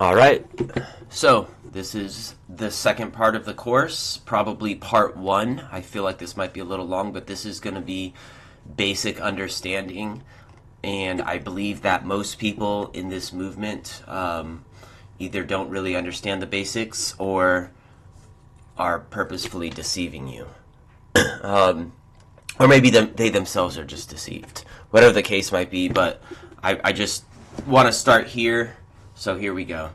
All right. So this is the second part of the course, probably part one. I feel like this might be a little long, but this is going to be basic understanding. And I believe that most people in this movement either don't really understand the basics or are purposefully deceiving you. Or maybe they themselves are just deceived. Whatever the case might be, but I just want to start here. So here we go.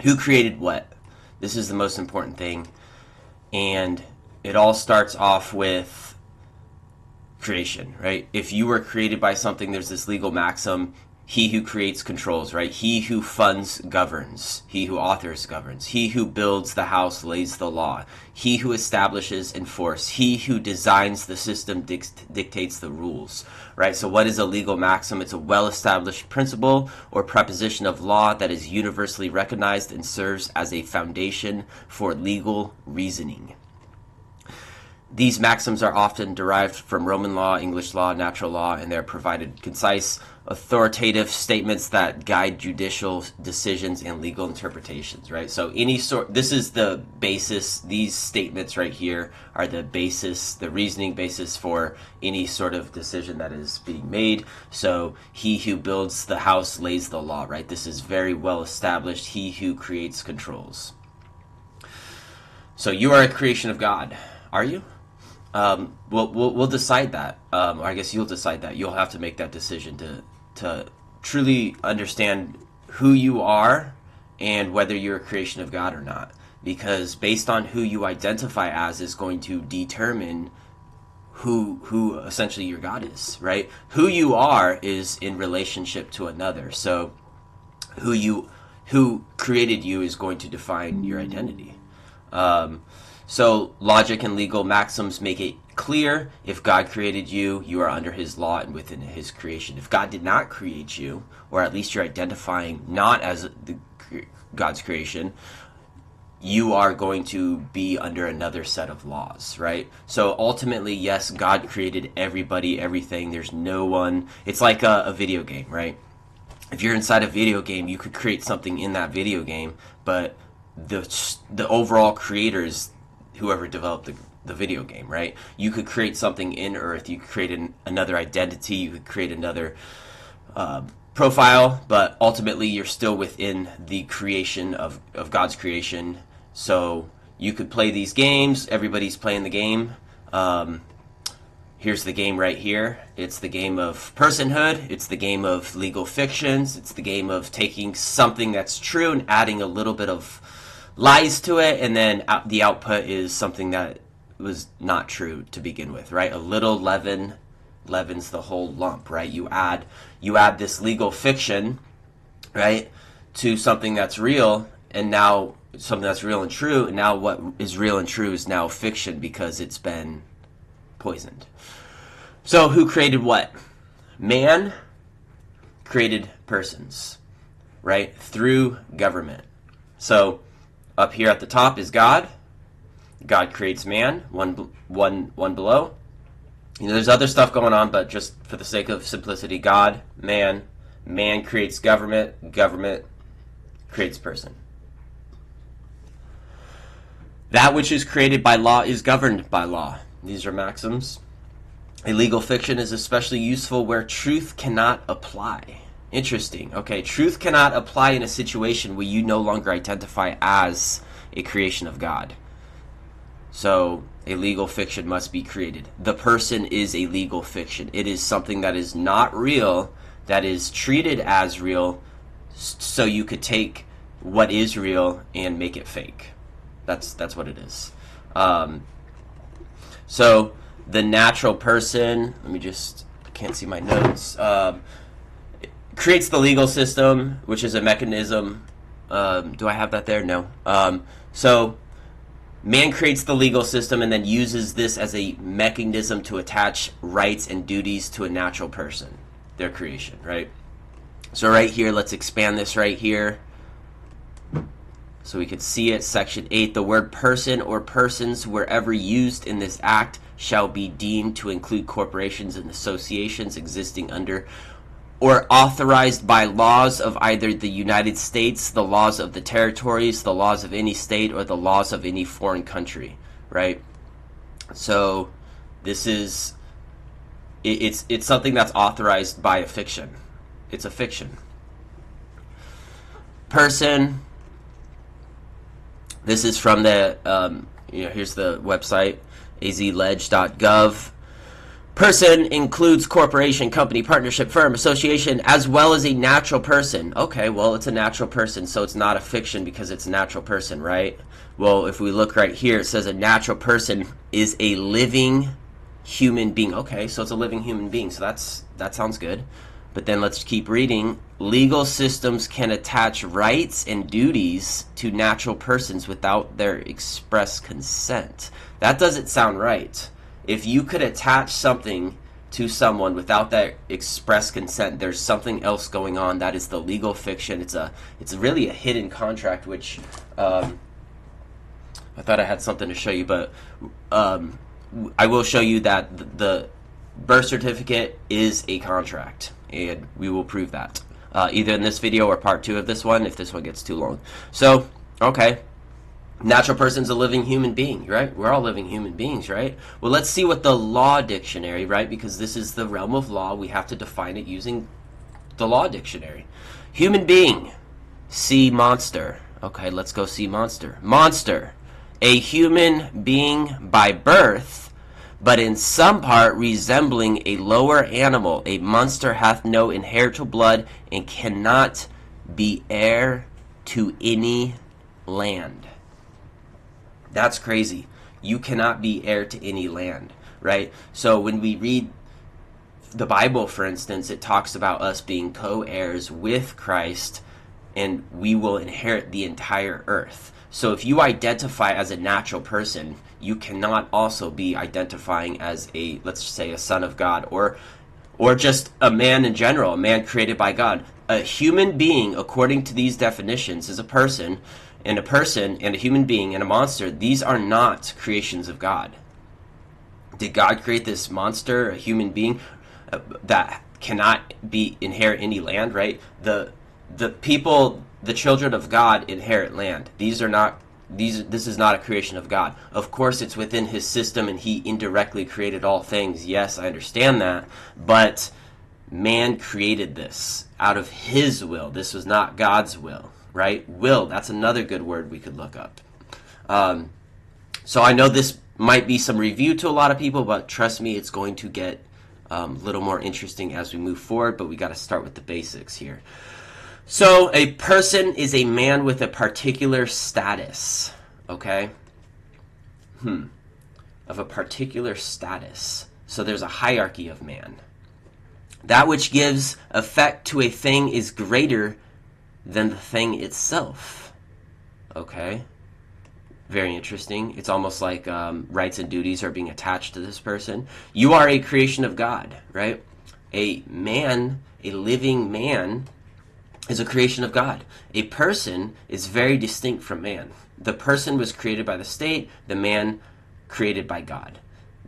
Who created what? This is the most important thing. And it all starts off with creation, right? If you were created by something, there's this legal maxim: he who creates controls, right? He who funds governs. He who authors governs. He who builds the house lays the law. He who establishes enforce. He who designs the system dictates the rules, right? So what is a legal maxim? It's a well-established principle or preposition of law that is universally recognized and serves as a foundation for legal reasoning. These maxims are often derived from Roman law, English law, natural law, and they're provided concise, authoritative statements that guide judicial decisions and legal interpretations, right? So this is the basis. These statements right here are the basis, the reasoning basis for any sort of decision that is being made. So he who builds the house lays the law, right? This is very well established. He who creates controls. So you are a creation of God, are you? We'll decide that. Or I guess you'll decide that. You'll have to make that decision to truly understand who you are and whether you're a creation of God or not. Because based on who you identify as is going to determine who essentially your God is, right? Who you are is in relationship to another. So who created you is going to define your identity. So logic and legal maxims make it clear: if God created you, you are under his law and within his creation. If God did not create you, or at least you're identifying not as God's creation, you are going to be under another set of laws, right? So ultimately, yes, God created everybody, everything. There's no one. It's like a video game, right? If you're inside a video game, you could create something in that video game, but the overall creators, whoever developed the video game, right? You could create something in Earth. You could create another identity. You could create another profile, but ultimately you're still within the creation of God's creation. So you could play these games. Everybody's playing the game. Here's the game right here. It's the game of personhood. It's the game of legal fictions. It's the game of taking something that's true and adding a little bit of lies to it, and then the output is something that was not true to begin with, right? A little leaven leavens the whole lump, right? You add this legal fiction, right, to something that's real, and now something that's real and true, and now what is real and true is now fiction because it's been poisoned. So who created what? Man created persons, right, through government. So up here at the top is God. God creates man, one below. You know, there's other stuff going on, but just for the sake of simplicity, God, man creates government, government creates person. That which is created by law is governed by law. These are maxims. A legal fiction is especially useful where truth cannot apply. Interesting. Okay, truth cannot apply in a situation where you no longer identify as a creation of God. So a legal fiction must be created. The person is a legal fiction. It is something that is not real, that is treated as real, so you could take what is real and make it fake. That's what it is. So the natural person, I can't see my notes, creates the legal system, which is a mechanism. Do I have that there? No. So man creates the legal system and then uses this as a mechanism to attach rights and duties to a natural person, their creation, right? So right here, let's expand this right here so we could see it. Section 8, the word person or persons, wherever used in this act, shall be deemed to include corporations and associations existing under or authorized by laws of either the United States, the laws of the territories, the laws of any state, or the laws of any foreign country, right? So this is, it's something that's authorized by a fiction. It's a fiction. Person, this is from the, here's the website, azledge.gov. Person includes corporation, company, partnership, firm, association, as well as a natural person. Okay, well, it's a natural person, so it's not a fiction because it's a natural person, right? Well, if we look right here, it says a natural person is a living human being. Okay, so it's a living human being, so that sounds good. But then let's keep reading. Legal systems can attach rights and duties to natural persons without their express consent. That doesn't sound right. If you could attach something to someone without that express consent, there's something else going on. That is the legal fiction. It's really a hidden contract, which I thought I had something to show you, but I will show you that the birth certificate is a contract, and we will prove that either in this video or part 2 of this one if this one gets too long. So, okay. Natural person's a living human being, right? We're all living human beings, right? Well, let's see what the law dictionary, right? Because this is the realm of law. We have to define it using the law dictionary. Human being. See monster. Okay, let's go see monster. Monster. A human being by birth, but in some part resembling a lower animal. A monster hath no inheritable blood and cannot be heir to any land. That's crazy. You cannot be heir to any land, right? So when we read the Bible, for instance, it talks about us being co-heirs with Christ, and we will inherit the entire earth. So if you identify as a natural person, you cannot also be identifying as a, let's say, a son of God, or just a man in general, a man created by God. A human being, according to these definitions, is a person, and a human being and a monster. These are not creations of God. Did God create this monster, a human being that cannot inherit any land, right? The people, the children of God inherit land. This is not a creation of God. Of course, it's within his system and he indirectly created all things. Yes, I understand that, but man created this out of his will. This was not God's will. Right? Will, that's another good word we could look up. So I know this might be some review to a lot of people, but trust me, it's going to get a little more interesting as we move forward, but we got to start with the basics here. So a person is a man with a particular status, okay? Of a particular status. So there's a hierarchy of man. That which gives effect to a thing is greater than the thing itself. Okay, very interesting. It's almost like rights and duties are being attached to this person. You are a creation of God, right? A man, a living man, is a creation of God. A person is very distinct from man. The person was created by the state, the man created by God.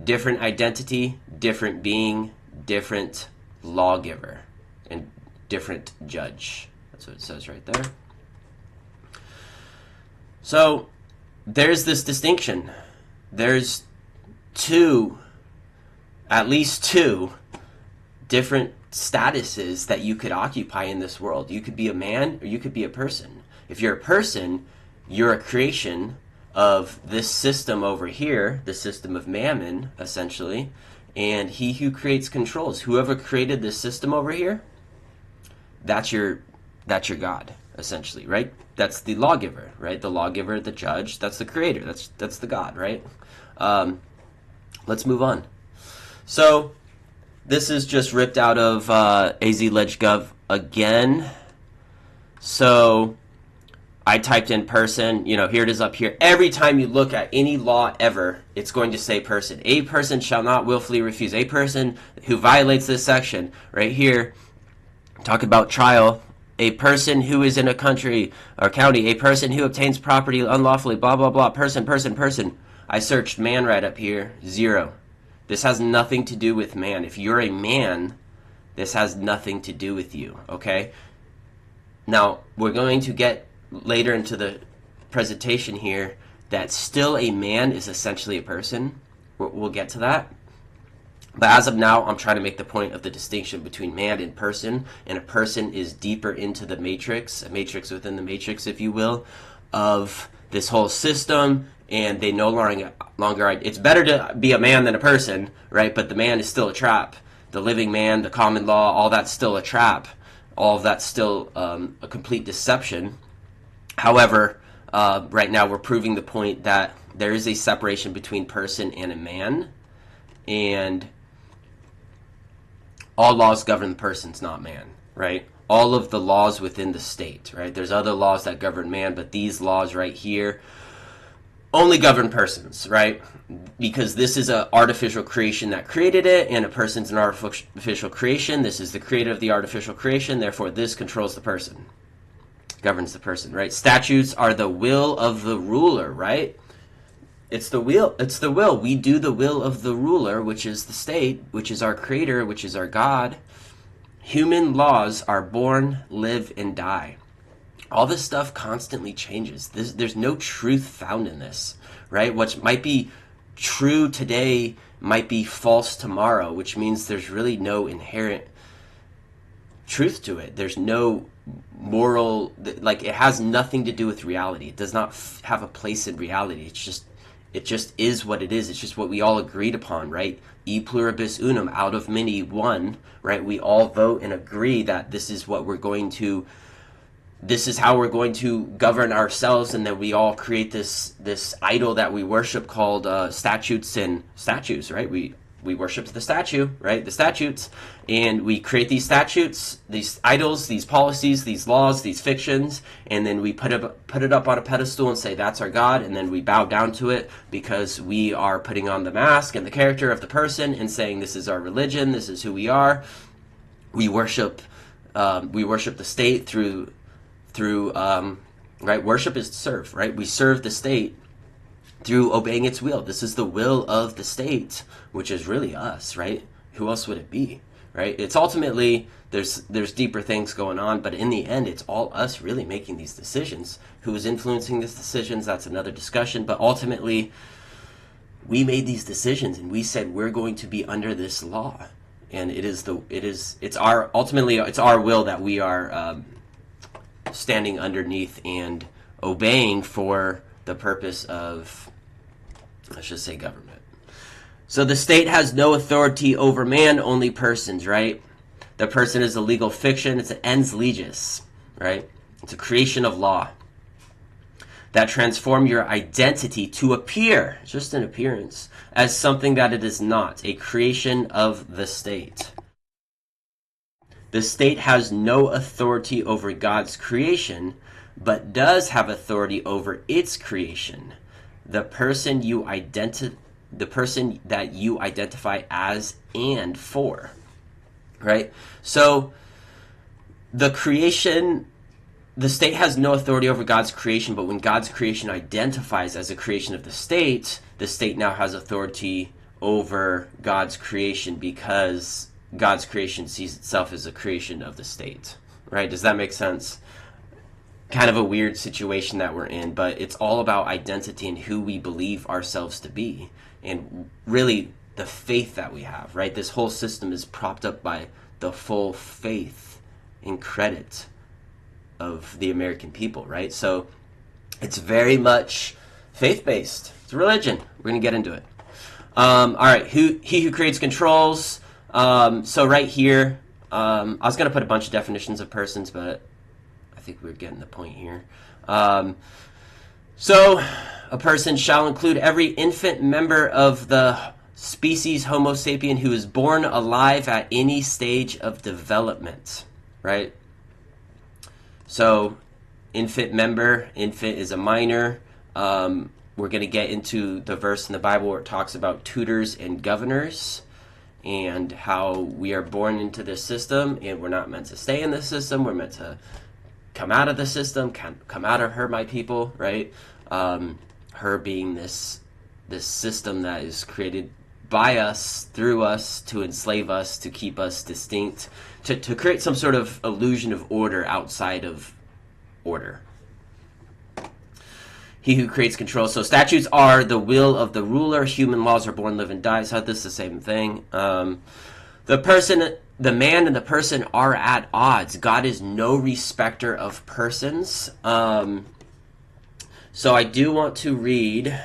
Different identity, different being, different lawgiver, and different judge. That's what it says right there. So there's this distinction. There's at least two different statuses that you could occupy in this world. You could be a man or you could be a person. If you're a person, you're a creation of this system over here, the system of mammon, essentially, and he who creates controls. Whoever created this system over here, that's your God, essentially, right? That's the lawgiver, right? The lawgiver, the judge, that's the creator, that's the God, right? Let's move on. So this is just ripped out of AZLedge.gov again. So I typed in person, here it is up here. Every time you look at any law ever, it's going to say person. A person shall not willfully refuse. A person who violates this section right here, talk about trial. A person who is in a country or county. A person who obtains property unlawfully. Blah, blah, blah. Person. I searched man right up here. 0. This has nothing to do with man. If you're a man, This has nothing to do with you, okay? Now, we're going to get later into the presentation here that still a man is essentially a person. We'll get to that. But as of now, I'm trying to make the point of the distinction between man and person, and a person is deeper into the matrix, a matrix within the matrix, if you will, of this whole system, and they no longer, it's better to be a man than a person, right? But the man is still a trap. The living man, the common law, all that's still a trap. All of that's still a complete deception. However, right now we're proving the point that there is a separation between person and a man, and all laws govern the persons, not man, right? All of the laws within the state, right? There's other laws that govern man, but these laws right here only govern persons, right? Because this is an artificial creation that created it, and a person's an artificial creation. This is the creator of the artificial creation, therefore this controls the person, governs the person, right? Statutes are the will of the ruler, right? It's the will. We do the will of the ruler, which is the state, which is our creator, which is our God. Human laws are born, live, and die. All this stuff constantly changes. There's no truth found in this, right? What might be true today might be false tomorrow, which means there's really no inherent truth to it. There's no moral, like, it has nothing to do with reality. It does not have a place in reality. It just is what it is. It's just what we all agreed upon, right? E pluribus unum, out of many, one, right? We all vote and agree that this is what we're going to, this is how we're going to govern ourselves, and then we all create this idol that we worship called statutes, right? We worship the statue, right? The statutes, and we create these statutes, these idols, these policies, these laws, these fictions, and then we put it up on a pedestal and say that's our God, and then we bow down to it because we are putting on the mask and the character of the person and saying this is our religion, this is who we are. We worship the state through right? Worship is to serve, right? We serve the state through obeying its will. This is the will of the state, which is really us, right? Who else would it be, right? It's ultimately, there's deeper things going on, but in the end, it's all us really making these decisions. Who is influencing these decisions? That's another discussion, but ultimately, we made these decisions and we said we're going to be under this law, and it's our will that we are standing underneath and obeying for the purpose of, let's just say, government. So the state has no authority over man, only persons, right? The person is a legal fiction. It's an ens legis, right? It's a creation of law that transform your identity to appear, just an appearance, as something that it is not, a creation of the state. The state has no authority over God's creation, but does have authority over its creation. The person that you identify as and for, right? So the state has no authority over God's creation, but when God's creation identifies as a creation of the state now has authority over God's creation because God's creation sees itself as a creation of the state, right? Does that make sense? Kind of a weird situation that we're in, but it's all about identity and who we believe ourselves to be, and really the faith that we have, right? This whole system is propped up by the full faith and credit of the American people, right? So it's very much faith-based. It's a religion. We're going to get into it. All right, he who creates controls. So right here, I was going to put a bunch of definitions of persons, but I think we're getting the point here. So a person shall include every infant member of the species Homo sapien who is born alive at any stage of development, right? So infant is a minor. We're going to get into the verse in the Bible where it talks about tutors and governors and how we are born into this system and we're not meant to stay in this system. We're meant to come out of the system, come out of her, my people, right? Her being this system that is created by us, through us, to enslave us, to keep us distinct, to create some sort of illusion of order outside of order. He who creates control. So statutes are the will of the ruler. Human laws are born, live, and die. So this is the same thing. The man and the person are at odds. God is no respecter of persons. So I do want to read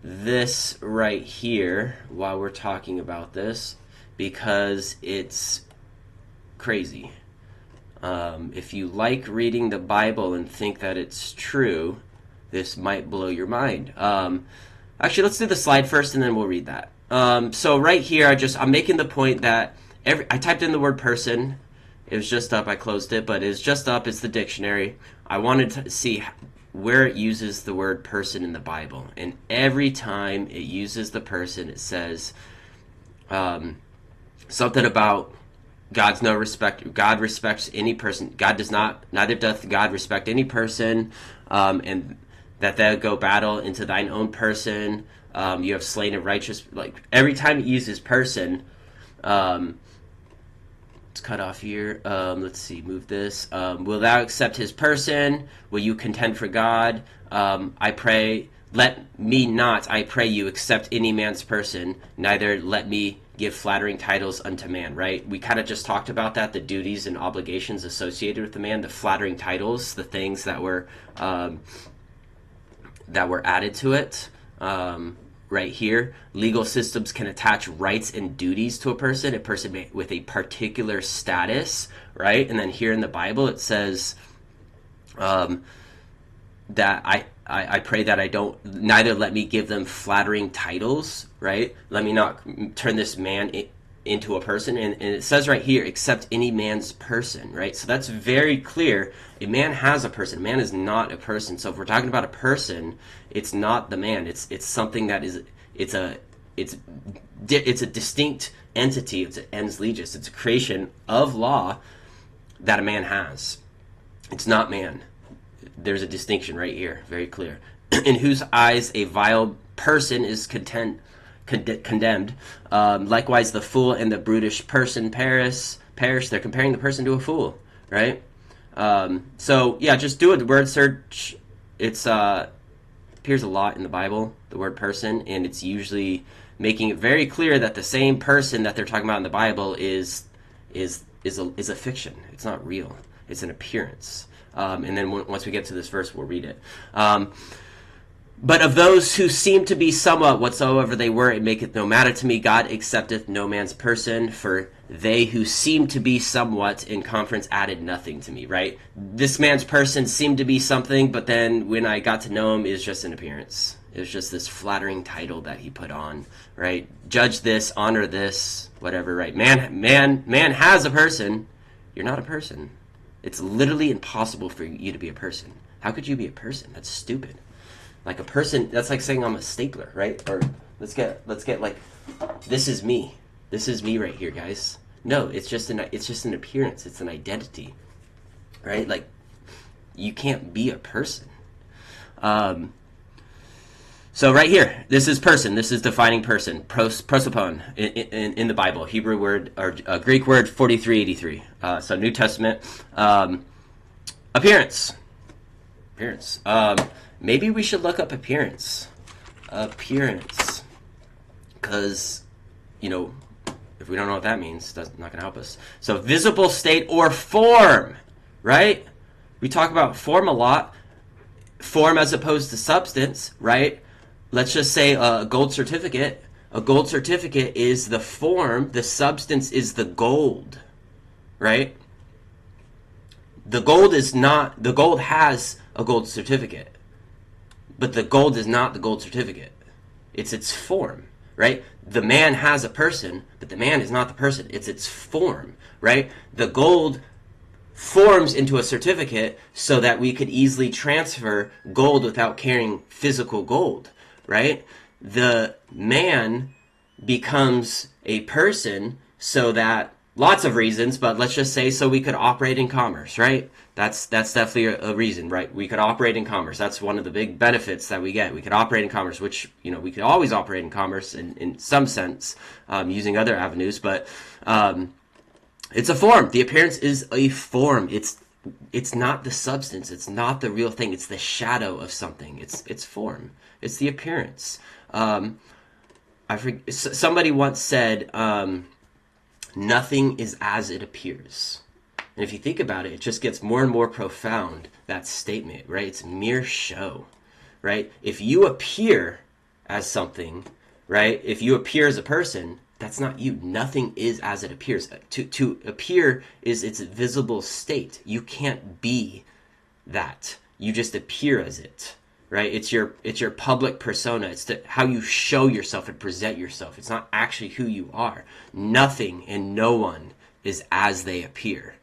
this right here while we're talking about this, because it's crazy. If you like reading the Bible and think that it's true, this might blow your mind. Actually, let's do the slide first and then we'll read that. So right here, I'm making the point that I typed in the word person. It was just up. I closed it, but it's just up. It's the dictionary. I wanted to see where it uses the word person in the Bible. And every time it uses the person, it says something about God's no respect. God respects any person. God does not, neither doth God respect any person. And that thou go battle into thine own person. You have slain a righteous. Like every time it uses person, it's cut off here. Let's see, move this. Will thou accept his person? Will you contend for God? I pray, let me not, I pray you, accept any man's person, neither let me give flattering titles unto man, right? We kind of just talked about that, the duties and obligations associated with the man, the flattering titles, the things that were added to it. Right here, legal systems can attach rights and duties to a person with a particular status, right? And then here in the Bible, it says that I pray that I don't, neither let me give them flattering titles, right? Let me not turn this man into a person. And it says right here, accept any man's person, right? So that's very clear. A man has a person. A man is not a person. So if we're talking about a person, it's not the man. It's something that is, it's a distinct entity. It's an ens legis. It's a creation of law that a man has. It's not man. There's a distinction right here, very clear. In whose eyes a vile person is condemned. Likewise, the fool and the brutish person perish. They're comparing the person to a fool, right? So yeah, just do a word search. It's appears a lot in the Bible, the word person, and it's usually making it very clear that the same person that they're talking about in the Bible is a fiction. It's not real. It's an appearance. And then once we get to this verse, we'll read it. But of those who seem to be somewhat whatsoever they were, it maketh no matter to me. God accepteth no man's person, for they who seem to be somewhat in conference added nothing to me, right? This man's person seemed to be something, but then when I got to know him, it was just an appearance. It was just this flattering title that he put on, right? Judge this, honor this, whatever, right? Man has a person. You're not a person. It's literally impossible for you to be a person. How could you be a person? That's stupid. Like a person, that's like saying I'm a stapler, right? Or let's get like, this is me. This is me right here, guys. No, it's just an appearance. It's an identity, right? Like, you can't be a person. So right here, this is person. This is defining person. Prosopon in the Bible, Hebrew word or Greek word 4383. So New Testament. Appearance. Maybe we should look up appearance. Because, if we don't know what that means, that's not going to help us. So visible state or form, right? We talk about form a lot. Form as opposed to substance, right? Let's just say a gold certificate. A gold certificate is the form. The substance is the gold, right? The gold has a gold certificate. But the gold is not the gold certificate. It's its form, right? The man has a person, but the man is not the person. It's its form, right? The gold forms into a certificate so that we could easily transfer gold without carrying physical gold, right? The man becomes a person so that lots of reasons, but let's just say so we could operate in commerce, right? That's definitely a reason, right? We could operate in commerce. That's one of the big benefits that we get. We could operate in commerce, which, we could always operate in commerce in some sense, using other avenues, but it's a form. The appearance is a form. It's not the substance. It's not the real thing. It's the shadow of something. It's form. It's the appearance. Somebody once said, nothing is as it appears. And if you think about it, it just gets more and more profound, that statement, right? It's mere show, right? If you appear as something, right? If you appear as a person, that's not you. Nothing is as it appears. To appear is its visible state. You can't be that. You just appear as it, right? It's your public persona. It's how you show yourself and present yourself. It's not actually who you are. Nothing and no one is as they appear.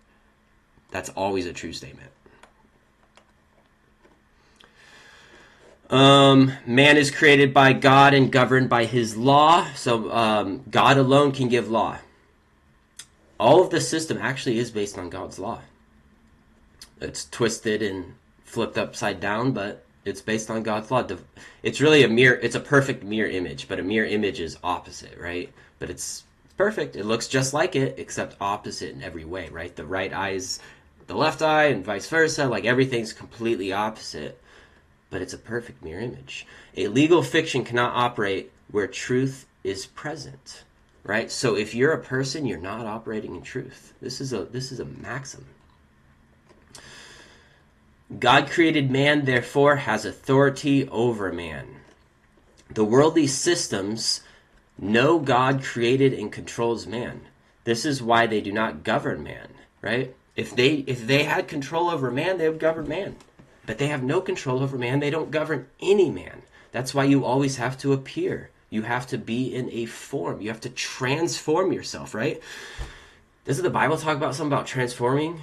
That's always a true statement. Man is created by God and governed by his law. So God alone can give law. All of the system actually is based on God's law. It's twisted and flipped upside down, but it's based on God's law. It's really it's a perfect mirror image, but a mirror image is opposite, right? But it's perfect. It looks just like it, except opposite in every way, right? The right eye is the left eye and vice versa. Like everything's completely opposite, but it's a perfect mirror image. A legal fiction cannot operate where truth is present, right? So if you're a person, you're not operating in truth. This is a maxim. God created man, therefore has authority over man. The worldly systems know God created and controls man. This is why they do not govern man, right? If they had control over man, they would govern man. But they have no control over man. They don't govern any man. That's why you always have to appear. You have to be in a form. You have to transform yourself, right? Doesn't the Bible talk about something about transforming?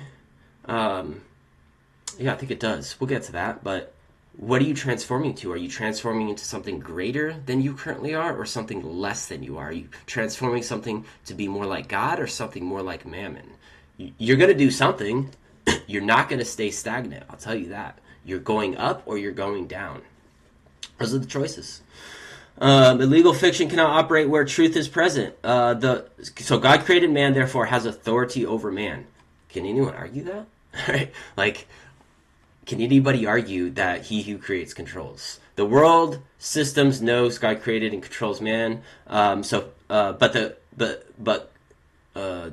Yeah, I think it does. We'll get to that. But what are you transforming to? Are you transforming into something greater than you currently are, or something less than you are? Are you transforming something to be more like God, or something more like mammon? You're going to do something. You're not going to stay stagnant. I'll tell you that. You're going up or you're going down. Those are the choices. Illegal fiction cannot operate where truth is present. So God created man, therefore has authority over man. Can anyone argue that? Right? Like, can anybody argue that he who creates controls? The world systems knows God created and controls man.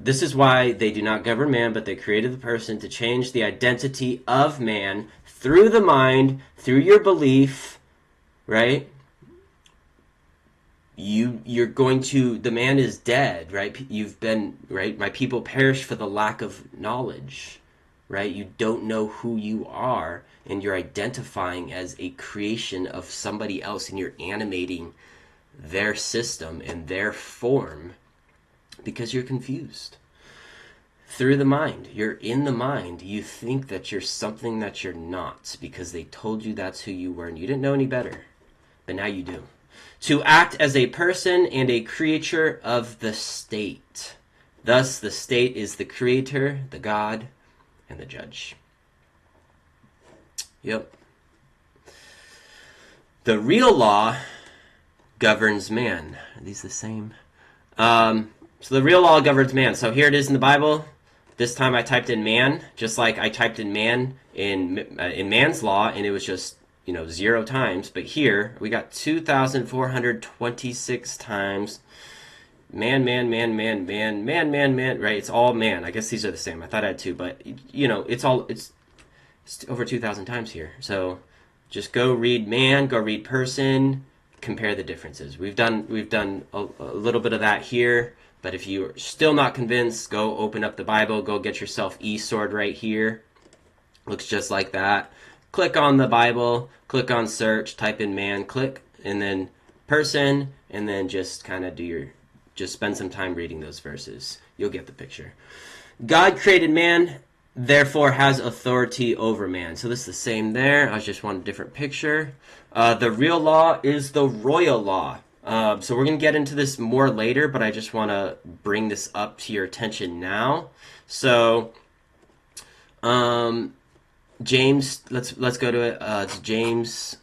This is why they do not govern man, but they created the person to change the identity of man through the mind, through your belief, right? The man is dead, right? You've been, right? My people perish for the lack of knowledge, right? You don't know who you are, and you're identifying as a creation of somebody else, and you're animating their system and their form because you're confused. Through the mind. You're in the mind. You think that you're something that you're not because they told you that's who you were and you didn't know any better. But now you do. To act as a person and a creature of the state. Thus, the state is the creator, the God, and the judge. Yep. The real law governs man. Are these the same? So the real law governs man. So here it is in the Bible. This time I typed in man, just like I typed in man in man's law, and it was just 0 times. But here we got 2,426 times. Man. Right? It's all man. I guess these are the same. I thought I had 2, but it's over 2,000 times here. So just go read man, go read person, compare the differences. We've done a little bit of that here. But if you're still not convinced, go open up the Bible. Go get yourself eSword right here. Looks just like that. Click on the Bible. Click on search. Type in man. Click. And then person. And then just kind of just spend some time reading those verses. You'll get the picture. God created man, therefore has authority over man. So this is the same there. I just want a different picture. The real law is the royal law. So we're going to get into this more later, but I just want to bring this up to your attention now. So, James, let's go to it. It's James.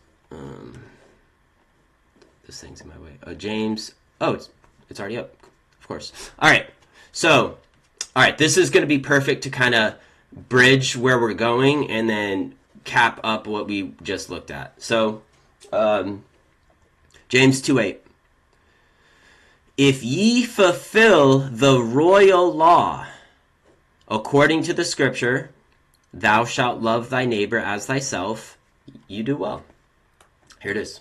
This thing's in my way. James. Oh, it's already up. Of course. All right. So, all right. This is going to be perfect to kind of bridge where we're going and then cap up what we just looked at. So, James 2:8. If ye fulfill the royal law according to the scripture, thou shalt love thy neighbor as thyself, you do well. Here it is.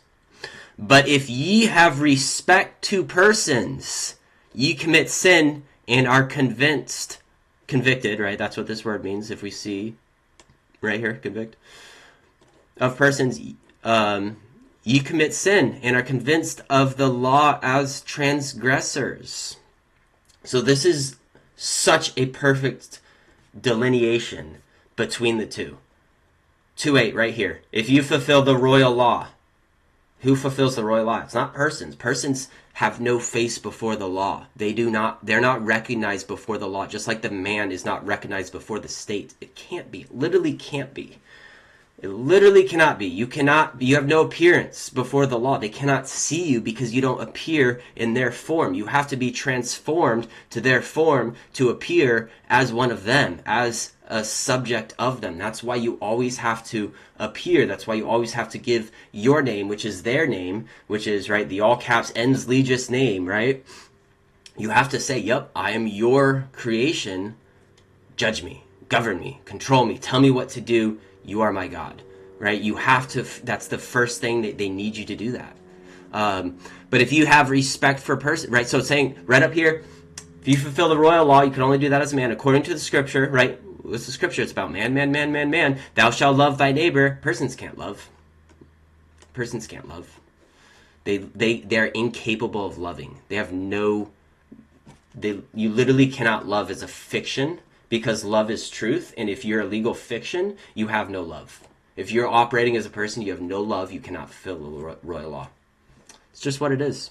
But if ye have respect to persons, ye commit sin and are convicted, right? That's what this word means. If we see right here, convict of persons, ye commit sin and are convinced of the law as transgressors. So this is such a perfect delineation between the two. 2:8 right here. If you fulfill the royal law, who fulfills the royal law? It's not persons. Persons have no face before the law. They're not recognized before the law, just like the man is not recognized before the state. It can't be. It literally can't be. It literally cannot be. You have no appearance before the law. They cannot see you because you don't appear in their form. You have to be transformed to their form to appear as one of them, as a subject of them. That's why you always have to appear. That's why you always have to give your name, which is their name, which is, right, the all caps ens legis name, right? You have to say, yep, I am your creation. Judge me, govern me, control me, tell me what to do. You are my God, right? You have to, that's the first thing that they need you to do that. But if you have respect for person, right? So it's saying right up here, if you fulfill the royal law, you can only do that as a man according to the scripture, right? What's the scripture? It's about man. Thou shalt love thy neighbor. Persons can't love. Persons can't love. They're incapable of loving. They have no, you literally cannot love as a fiction because love is truth. And if you're a legal fiction, you have no love. If you're operating as a person, you have no love. You cannot fulfill the royal law. It's just what it is.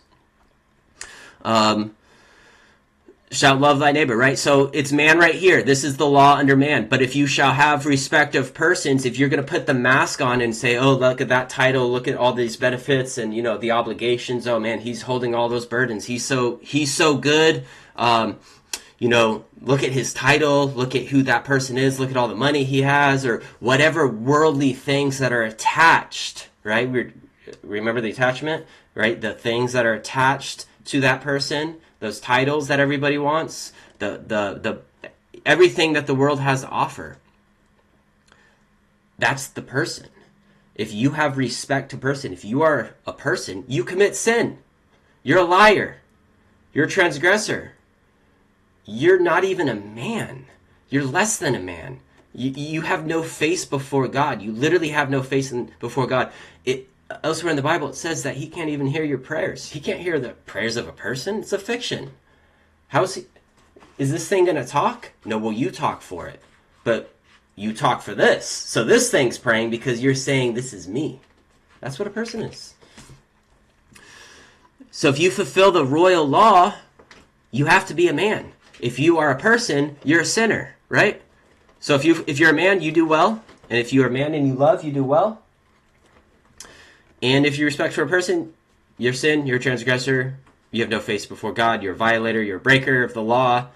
Shalt love thy neighbor, right? So it's man right here. This is the law under man. But if you shall have respect of persons, if you're going to put the mask on and say, oh, look at that title, look at all these benefits and, the obligations. Oh man, he's holding all those burdens. He's so good. Look at his title, look at who that person is, look at all the money he has, or whatever worldly things that are attached, right? Remember the attachment, right? The things that are attached to that person, those titles that everybody wants, the everything that the world has to offer. That's the person. If you have respect to person, if you are a person, you commit sin. You're a liar. You're a transgressor. You're not even a man. You're less than a man. You have no face before God. You literally have no face before God. Elsewhere in the Bible, it says that he can't even hear your prayers. He can't hear the prayers of a person. It's a fiction. Is this thing going to talk? No, well, you talk for it. But you talk for this. So this thing's praying because you're saying, this is me. That's what a person is. So if you fulfill the royal law, you have to be a man. If you are a person, you're a sinner, right? So if you're a man, you do well. And if you're a man and you love, you do well. And if you respect for a person, you're sin, you're a transgressor, you have no face before God, you're a violator, you're a breaker of the law,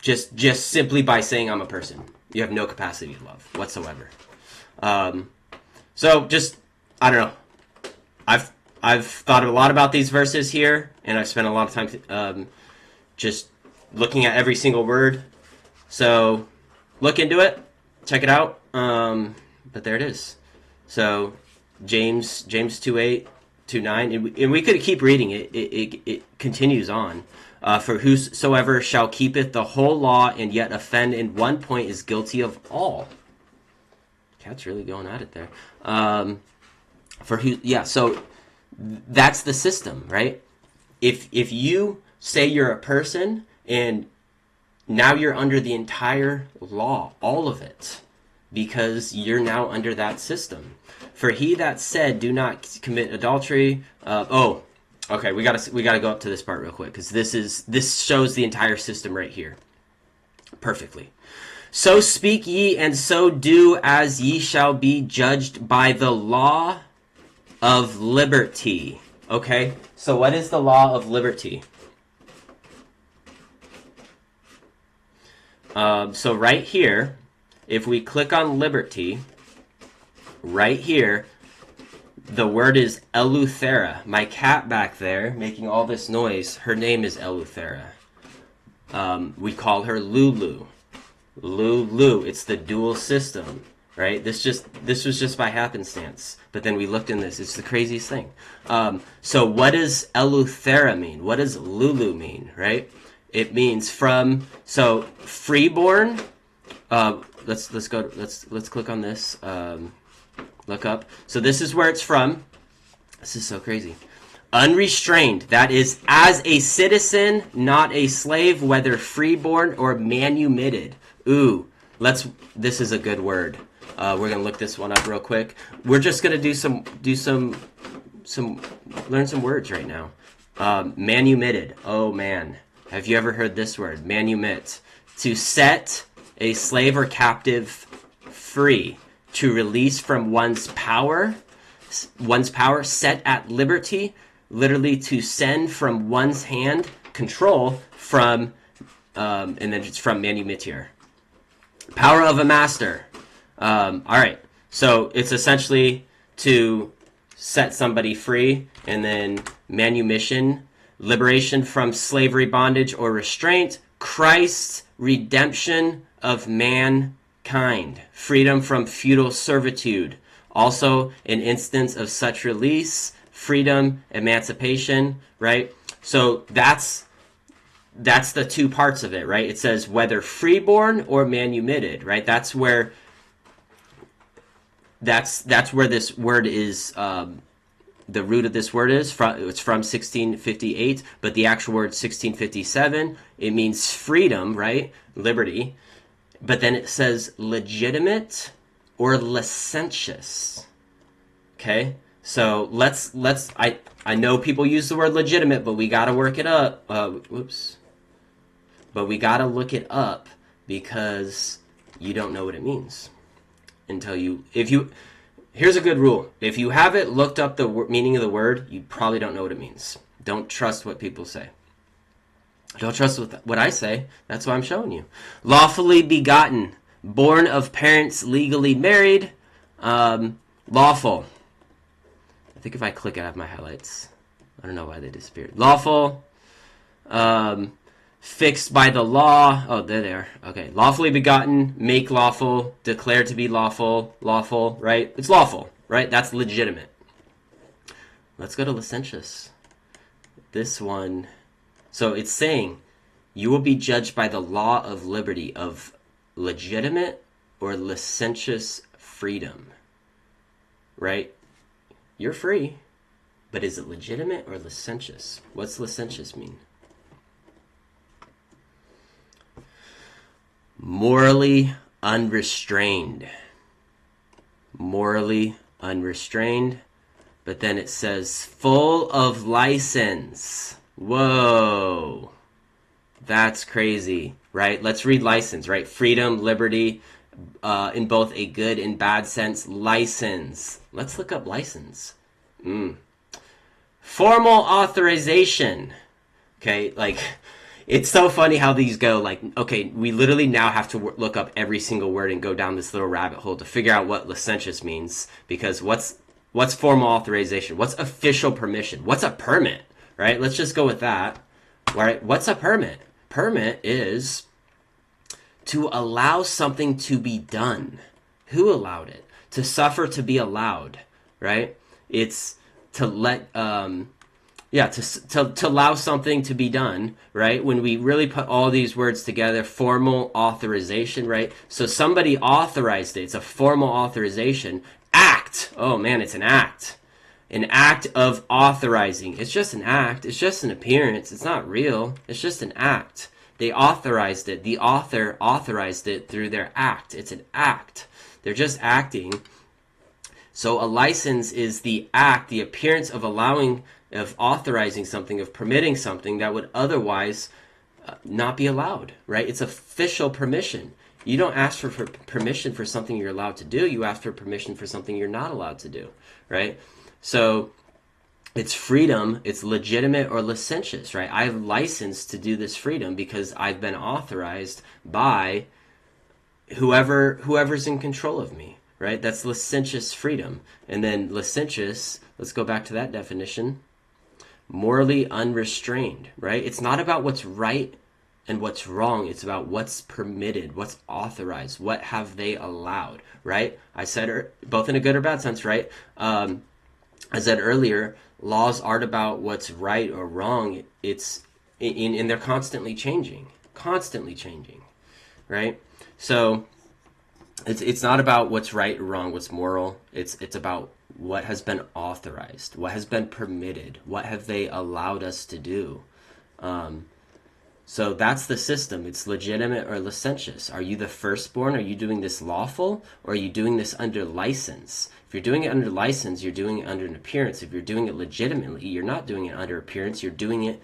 just simply by saying I'm a person. You have no capacity to love whatsoever. So just, I don't know. I've thought a lot about these verses here, and I've spent a lot of time just looking at every single word. So look into it, check it out. But there it is. So James 2:8, 2:9, and we could keep reading it. It continues on. For whosoever shall keepeth the whole law and yet offend in one point is guilty of all. Cat's really going at it there. So that's the system, right? If you say you're a person and now you're under the entire law, all of it, because you're now under that system. For he that said, do not commit adultery. Okay, we gotta go up to this part real quick because this shows the entire system right here perfectly. So speak ye, and so do, as ye shall be judged by the law of liberty. Okay, so what is the law of liberty? So right here, if we click on liberty, right here, the word is Eleuthera. My cat back there making all this noise, her name is Eleuthera. We call her Lulu. Lulu. It's the dual system, right? This was just by happenstance. But then we looked in this. It's the craziest thing. So what does Eleuthera mean? What does Lulu mean, right? It means from, so freeborn. Let's click on this. Look up. So this is where it's from. This is so crazy. Unrestrained, that is, as a citizen, not a slave, whether freeborn or manumitted. Ooh, this is a good word. We're gonna look this one up real quick. We're just gonna learn some words right now. Manumitted. Oh man, have you ever heard this word? Manumit. To set a slave or captive free, to release from one's power, set at liberty, literally to send from one's hand, control from, and then it's from manumittier. Power of a master. All right, so it's essentially to set somebody free, and then manumission, liberation from slavery, bondage, or restraint. Christ's redemption of mankind, freedom from feudal servitude. Also, an instance of such release, freedom, emancipation, right? So that's the two parts of it, right? It says whether freeborn or manumitted, right? That's where this word is, the root of this word is. It's from 1658, but the actual word 1657, it means freedom, right? Liberty. But then it says legitimate or licentious. Okay? So I know people use the word legitimate, but we got to work it up. But we got to look it up because you don't know what it means here's a good rule. If you haven't looked up the meaning of the word, you probably don't know what it means. Don't trust what people say. Don't trust what I say. That's why I'm showing you. Lawfully begotten, born of parents legally married, lawful. I think if I click it, I have my highlights. I don't know why they disappeared. Lawful, fixed by the law. Oh, there they are. Okay. Lawfully begotten, make lawful, declare to be lawful, right? It's lawful, right? That's legitimate. Let's go to licentious. This one. So it's saying you will be judged by the law of liberty of legitimate or licentious freedom, right? You're free, but is it legitimate or licentious? What's licentious mean? Morally unrestrained. Morally unrestrained. But then it says full of license. Whoa. That's crazy, right? Let's read license, right? Freedom, liberty, in both a good and bad sense. License. Let's look up license. Formal authorization. Okay, like, it's so funny how these go. Like, okay, we literally now have to look up every single word and go down this little rabbit hole to figure out what licentious means. Because what's formal authorization? What's official permission? What's a permit? Right? Let's just go with that. Right? What's a permit? Permit is to allow something to be done. Who allowed it? To suffer to be allowed. Right? It's to let to allow something to be done, right? When we really put all these words together, formal authorization, right? So somebody authorized it. It's a formal authorization. Act. Oh man, it's an act. An act of authorizing. It's just an act. It's just an appearance. It's not real. It's just an act. They authorized it. The author authorized it through their act. It's an act. They're just acting. So a license is the act, the appearance of allowing of authorizing something, of permitting something that would otherwise not be allowed, right? It's official permission. You don't ask for permission for something you're allowed to do. You ask for permission for something you're not allowed to do, right? So it's freedom. It's legitimate or licentious, right? I have license to do this freedom because I've been authorized by whoever's in control of me, right? That's licentious freedom. And then licentious, let's go back to that definition. Morally unrestrained, right? It's not about what's right and what's wrong. It's about what's permitted, what's authorized, what have they allowed, right? I said both in a good or bad sense, right? I said earlier, laws aren't about what's right or wrong. It's and they're constantly changing, right? So it's not about what's right or wrong, what's moral. It's about what has been authorized, what has been permitted, what have they allowed us to do. So that's the system. It's legitimate or licentious. Are you the firstborn? Are you doing this lawful? Or are you doing this under license? If you're doing it under license, you're doing it under an appearance. If you're doing it legitimately, you're not doing it under appearance. You're doing it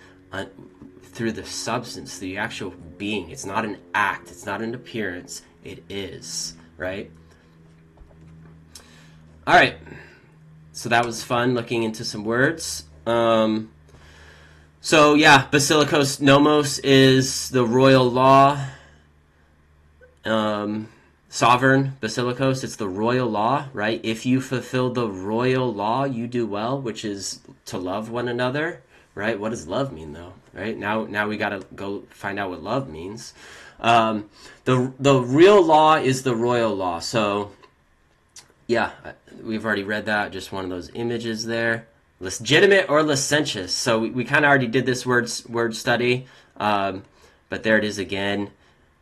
through the substance, the actual being. It's not an act. It's not an appearance. It is, right? All right. So that was fun looking into some words. So yeah, basilikos nomos is the royal law. Sovereign basilikos, it's the royal law, right? If you fulfill the royal law, you do well, which is to love one another, right? What does love mean, though, right? Now we got to go find out what love means. The real law is the royal law. So yeah, we've already read that. Just one of those images there. Legitimate or licentious. So we kind of already did this word study, but there it is again.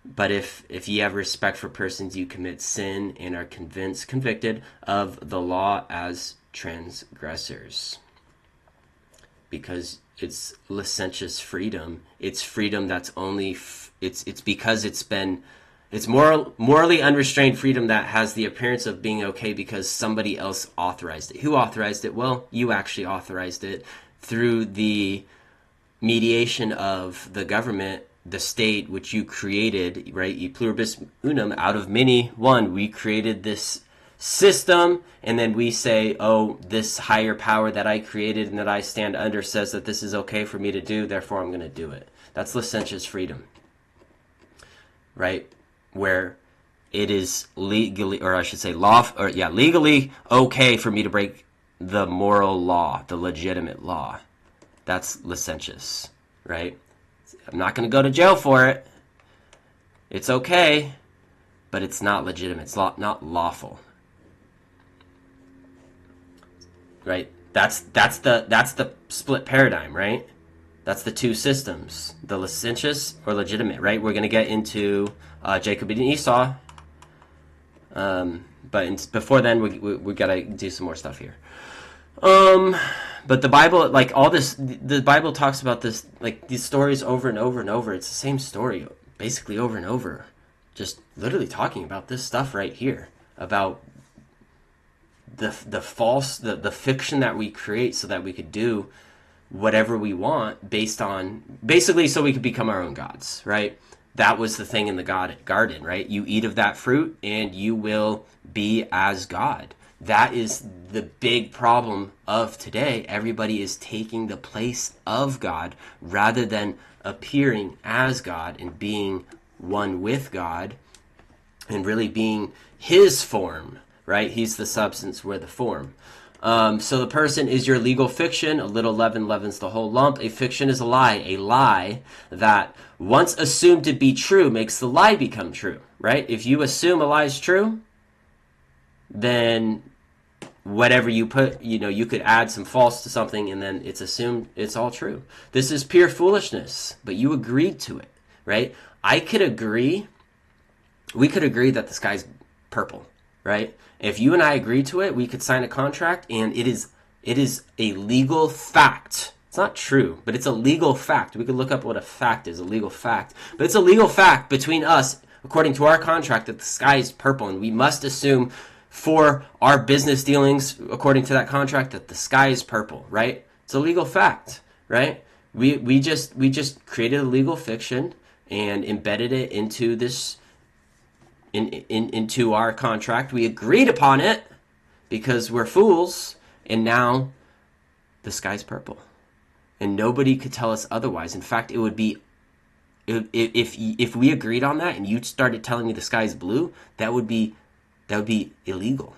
But if ye have respect for persons, you commit sin and are convicted of the law as transgressors. Because it's licentious freedom. It's freedom that's only it's because it's morally unrestrained freedom that has the appearance of being okay because somebody else authorized it. Who authorized it? Well, you actually authorized it through the mediation of the government, the state, which you created, right? E pluribus unum, out of many, one. We created this system, and then we say, oh, this higher power that I created and that I stand under says that this is okay for me to do, therefore I'm going to do it. That's licentious freedom, right? Where it is legally, or I should say legally okay for me to break the moral law, the legitimate law. That's licentious, right? I'm not going to go to jail for it. It's okay, but it's not legitimate. It's not lawful, right? That's the split paradigm, right? That's the two systems, the licentious or legitimate, right? We're going to get into Jacob and Esau, but before then, we got to do some more stuff here. But the Bible, like all this, the Bible talks about this, like these stories over and over and over. It's the same story, basically over and over. Just literally talking about this stuff right here, about the false, the fiction that we create so that we could do whatever we want basically so we could become our own gods, right? That was the thing in the garden, right? You eat of that fruit and you will be as God. That is the big problem of today. Everybody is taking the place of God rather than appearing as God and being one with God and really being his form, right? He's the substance, we're the form. So the person is your legal fiction. A little leaven leavens the whole lump. A fiction is a lie that once assumed to be true makes the lie become true, right? If you assume a lie is true, then whatever you put, you could add some false to something and then it's assumed it's all true. This is pure foolishness, but you agreed to it, right? We could agree that the sky's purple, right? If you and I agree to it, we could sign a contract and it is a legal fact. It's not true, but it's a legal fact. We could look up what a fact is, a legal fact. But it's a legal fact between us, according to our contract, that the sky is purple, and we must assume for our business dealings, according to that contract, that the sky is purple, right? It's a legal fact, right? We just created a legal fiction and embedded it into this into our contract. We agreed upon it because we're fools, and now the sky's purple, and nobody could tell us otherwise. In fact, it would be if we agreed on that and you started telling me the sky's blue, that would be illegal.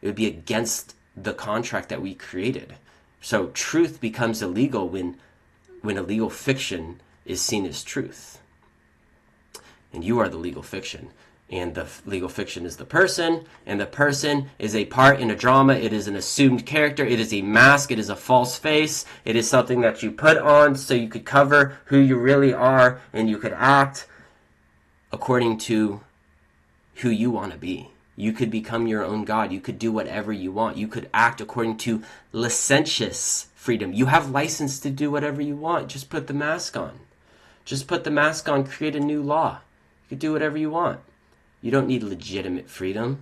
It would be against the contract that we created. So truth becomes illegal when a legal fiction is seen as truth. And you are the legal fiction. And the legal fiction is the person, and the person is a part in a drama. It is an assumed character. It is a mask. It is a false face. It is something that you put on so you could cover who you really are, and you could act according to who you want to be. You could become your own God. You could do whatever you want. You could act according to licentious freedom. You have license to do whatever you want. Just put the mask on. Just put the mask on, create a new law. You could do whatever you want. You don't need legitimate freedom.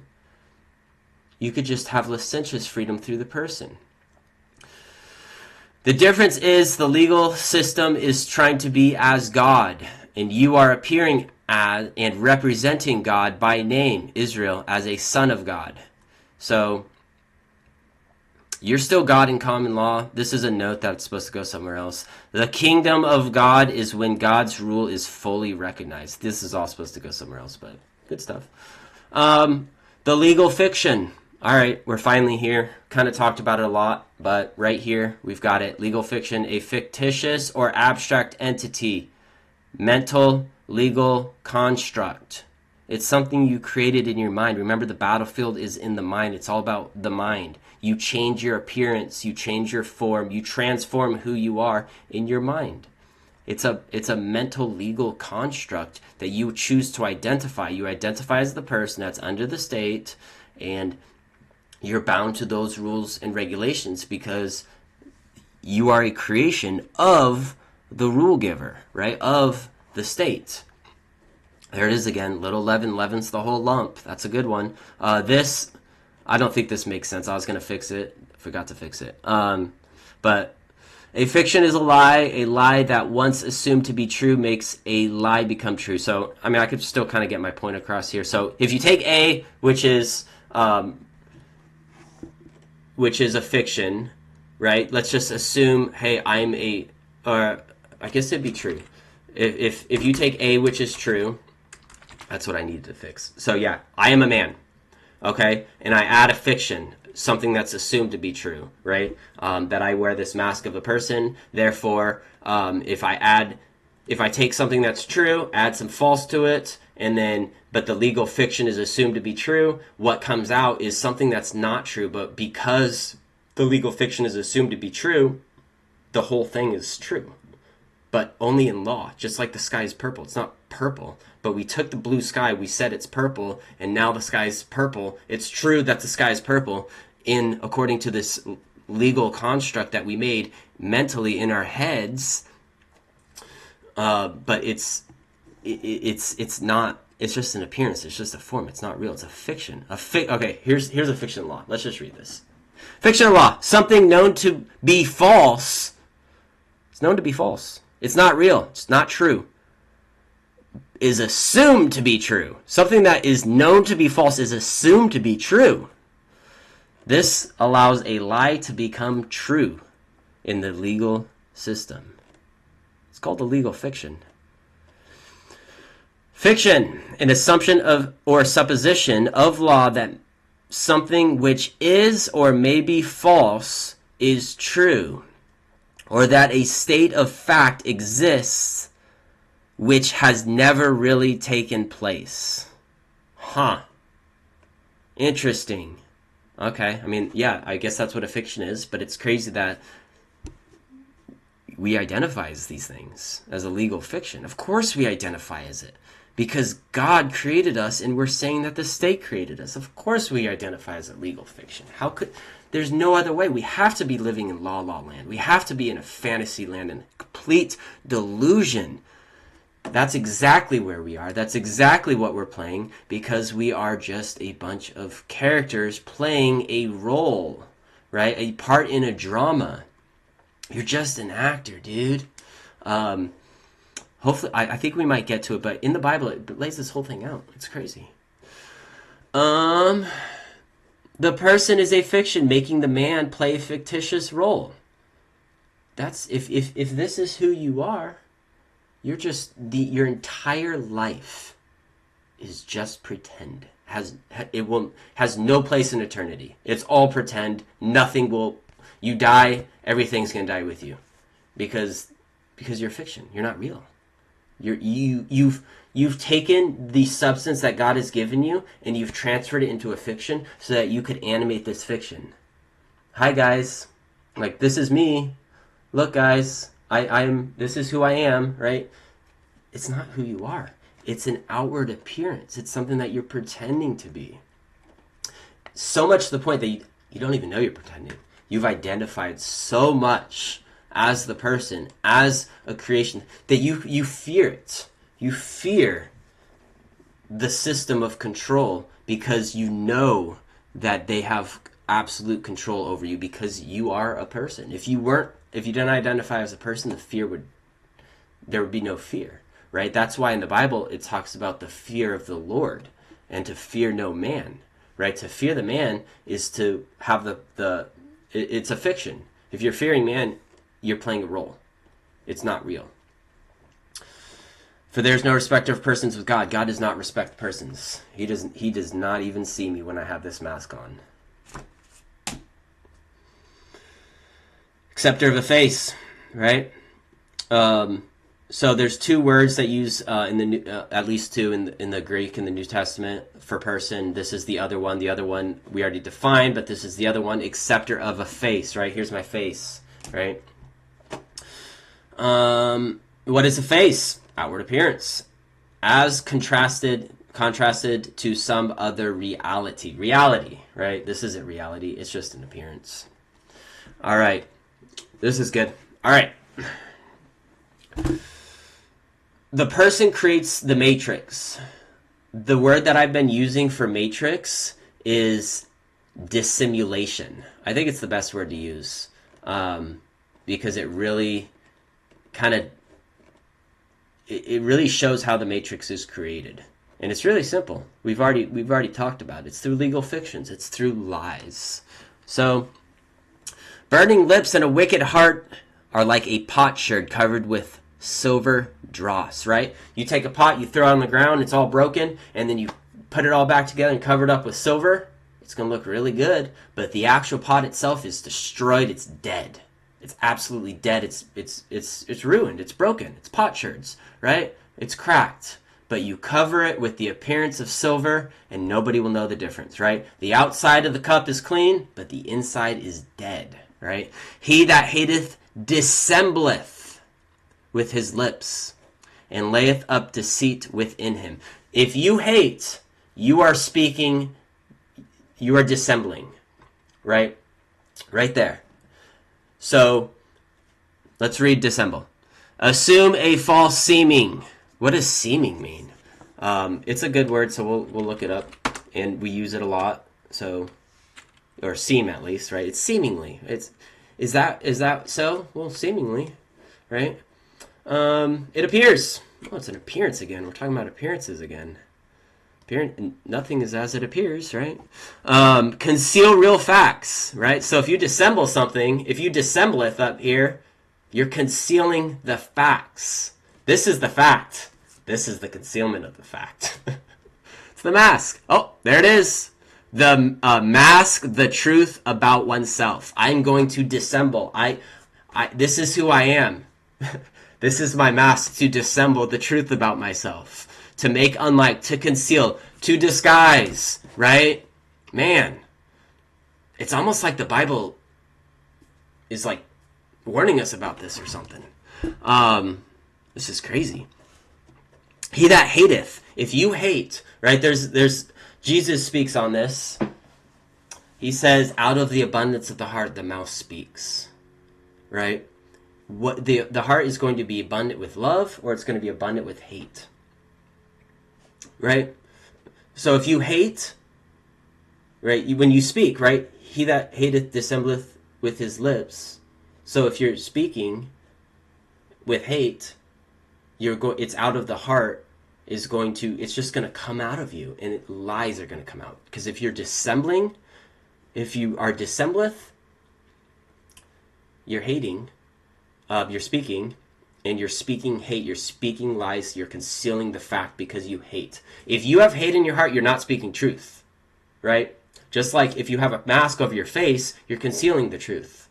You could just have licentious freedom through the person. The difference is the legal system is trying to be as God, and you are appearing as and representing God by name, Israel, as a son of God. So you're still God in common law. This is a note that's supposed to go somewhere else. The kingdom of God is when God's rule is fully recognized. This is all supposed to go somewhere else, but good stuff. The legal fiction. All right, we're finally here. Kind of talked about it a lot, but right here we've got it. Legal fiction, a fictitious or abstract entity, mental, legal construct. It's something you created in your mind. Remember, the battlefield is in the mind. It's all about the mind. You change your appearance, you change your form, you transform who you are in your mind. It's a mental legal construct that you choose to identify. You identify as the person that's under the state, and you're bound to those rules and regulations because you are a creation of the rule giver, right? Of the state. There it is again. Little leaven leavens the whole lump. That's a good one. This, I don't think this makes sense. I was going to fix it. Forgot to fix it. But a fiction is a lie that once assumed to be true makes a lie become true. So, I mean, I could still kind of get my point across here. So if you take A, which is a fiction, right? Let's just assume, hey, or I guess it'd be true. If you take A, which is true, that's what I needed to fix. So yeah, I am a man, okay? And I add a fiction, something that's assumed to be true, right? That I wear this mask of a person. Therefore, if I take something that's true, add some false to it, but the legal fiction is assumed to be true, what comes out is something that's not true, but because the legal fiction is assumed to be true, the whole thing is true. But only in law, just like the sky is purple. It's not purple, but we took the blue sky, we said it's purple, and now the sky is purple. It's true that the sky is purple according to this legal construct that we made mentally in our heads. But it's not. It's just an appearance. It's just a form. It's not real. It's a fiction. Okay, here's a fiction law. Let's just read this. Fiction law. Something known to be false. It's known to be false. It's not real. It's not true. Is assumed to be true. Something that is known to be false is assumed to be true. This allows a lie to become true in the legal system. It's called the legal fiction. Fiction, an assumption of or supposition of law that something which is or may be false is true, or that a state of fact exists which has never really taken place. Huh. Interesting. Okay, I mean, yeah, I guess that's what a fiction is, but it's crazy that we identify as these things, as a legal fiction. Of course we identify as it, because God created us and we're saying that the state created us. Of course we identify as a legal fiction. There's no other way. We have to be living in la land. We have to be in a fantasy land, in complete delusion. That's exactly where we are. That's exactly what we're playing, because we are just a bunch of characters playing a role, right? A part in a drama. You're just an actor, dude. Hopefully, I think we might get to it, but in the Bible, it lays this whole thing out. It's crazy. The person is a fiction, making the man play a fictitious role. That's if this is who you are, you're just your entire life is just pretend. Has no place in eternity. It's all pretend. Nothing will. You die, everything's gonna die with you, because you're fiction. You're not real. You've taken the substance that God has given you and you've transferred it into a fiction so that you could animate this fiction. Hi guys, like this is me. Look guys, I'm this is who I am, right? It's not who you are. It's an outward appearance. It's something that you're pretending to be. So much to the point that you don't even know you're pretending. You've identified so much as the person, as a creation, that you fear it. You fear the system of control because you know that they have absolute control over you because you are a person. If you didn't identify as a person, there would be no fear, right? That's why in the Bible it talks about the fear of the Lord and to fear no man, right? To fear the man is to have it's a fiction. If you're fearing man, you're playing a role. It's not real. For there's no respecter of persons with God. God does not respect persons. He does not even see me when I have this mask on. Acceptor of a face, right? So there's two words that use in the new, at least two in the Greek in the New Testament for person. This is the other one. The other one we already defined, but this is the other one. Acceptor of a face, right? Here's my face, right? What is a face? Outward appearance, as contrasted to some other reality. Reality, right? This isn't reality. It's just an appearance. All right. This is good. All right. The person creates the matrix. The word that I've been using for matrix is dissimulation. I think it's the best word to use because it really it really shows how the matrix is created. And it's really simple. We've already talked about it. It's through legal fictions. It's through lies. So, burning lips and a wicked heart are like a potsherd covered with silver dross, right? You take a pot, you throw it on the ground, it's all broken, and then you put it all back together and cover it up with silver. It's going to look really good, but the actual pot itself is destroyed. It's dead. It's absolutely dead. It's ruined. It's broken. It's potsherds, right? It's cracked. But you cover it with the appearance of silver, and nobody will know the difference, right? The outside of the cup is clean, but the inside is dead, right? He that hateth dissembleth with his lips, and layeth up deceit within him. If you hate, you are speaking, you are dissembling, right? Right there. So, let's read dissemble. Assume a false seeming. What does seeming mean? It's a good word, so we'll look it up, and we use it a lot. So, or seem at least, right? It's seemingly. Is that so? Well, seemingly, right? It appears. Oh, it's an appearance again. We're talking about appearances again. Nothing is as it appears, right? Conceal real facts, right? So if you dissemble something, if you dissembleth up here, you're concealing the facts. This is the fact. This is the concealment of the fact. It's the mask. Oh, there it is. The mask, the truth about oneself. I'm going to dissemble. This is who I am. This is my mask to dissemble the truth about myself. To make unlike, to conceal, to disguise, right? Man, it's almost like the Bible is like warning us about this or something. This is crazy. He that hateth, if you hate, right? There's Jesus speaks on this. He says, out of the abundance of the heart, the mouth speaks, right? What the heart is going to be abundant with love, or it's going to be abundant with hate. Right? So if you hate, right, when you speak, right, he that hateth dissembleth with his lips. So if you're speaking with hate, it's out of the heart, it's just going to come out of you, and lies are going to come out. Because if you are dissembleth, you're hating, you're speaking, and you're speaking hate, you're speaking lies, you're concealing the fact because you hate. If you have hate in your heart, you're not speaking truth, right? Just like if you have a mask over your face, you're concealing the truth.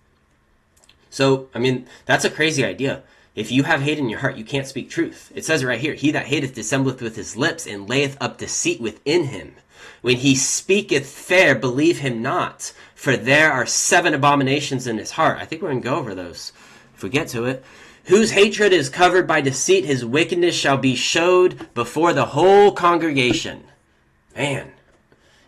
So, I mean, that's a crazy idea. If you have hate in your heart, you can't speak truth. It says right here, he that hateth dissembleth with his lips, and layeth up deceit within him. When he speaketh fair, believe him not, for there are 7 abominations in his heart. I think we're going to go over those if we get to it. Whose hatred is covered by deceit, his wickedness shall be showed before the whole congregation. Man,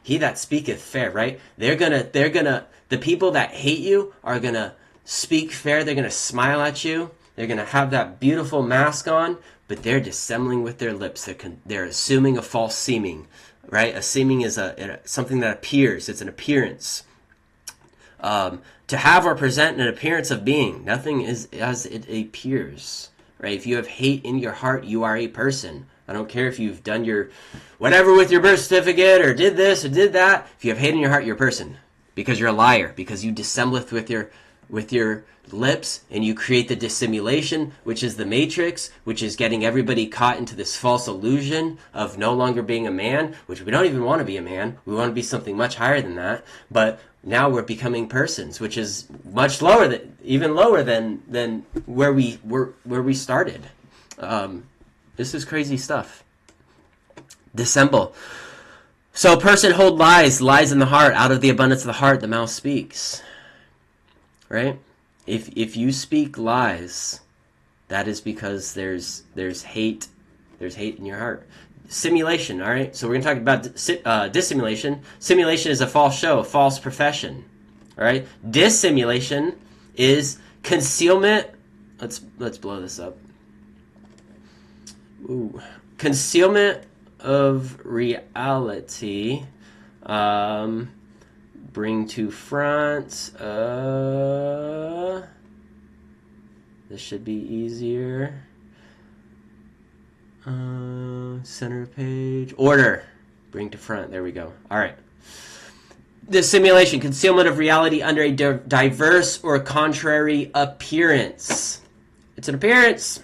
he that speaketh fair, right? The people that hate you are gonna speak fair. They're gonna smile at you. They're gonna have that beautiful mask on, but they're dissembling with their lips. They're assuming a false seeming, right? A seeming is something that appears. It's an appearance. To have or present an appearance of being. Nothing is as it appears, right? If you have hate in your heart, you are a person. I don't care if you've done your whatever with your birth certificate or did this or did that. If you have hate in your heart, you're a person, because you're a liar, because you dissembleth with your lips, and you create the dissimulation, which is the matrix, which is getting everybody caught into this false illusion of no longer being a man, which we don't even want to be a man. We want to be something much higher than that. But now we're becoming persons, which is much lower even lower than where we started. This is crazy stuff. Dissemble. So a person hold lies in the heart. Out of the abundance of the heart, the mouth speaks. Right? If you speak lies, that is because there's hate. There's hate in your heart. Simulation, all right? So we're going to talk about dissimulation. Simulation is a false show, a false profession, all right? Dissimulation is concealment. Let's blow this up. Ooh. Concealment of reality. Bring to front. This should be easier. Center page. Order. Bring to front. There we go. All right. Dissimulation. Concealment of reality under a diverse or contrary appearance. It's an appearance.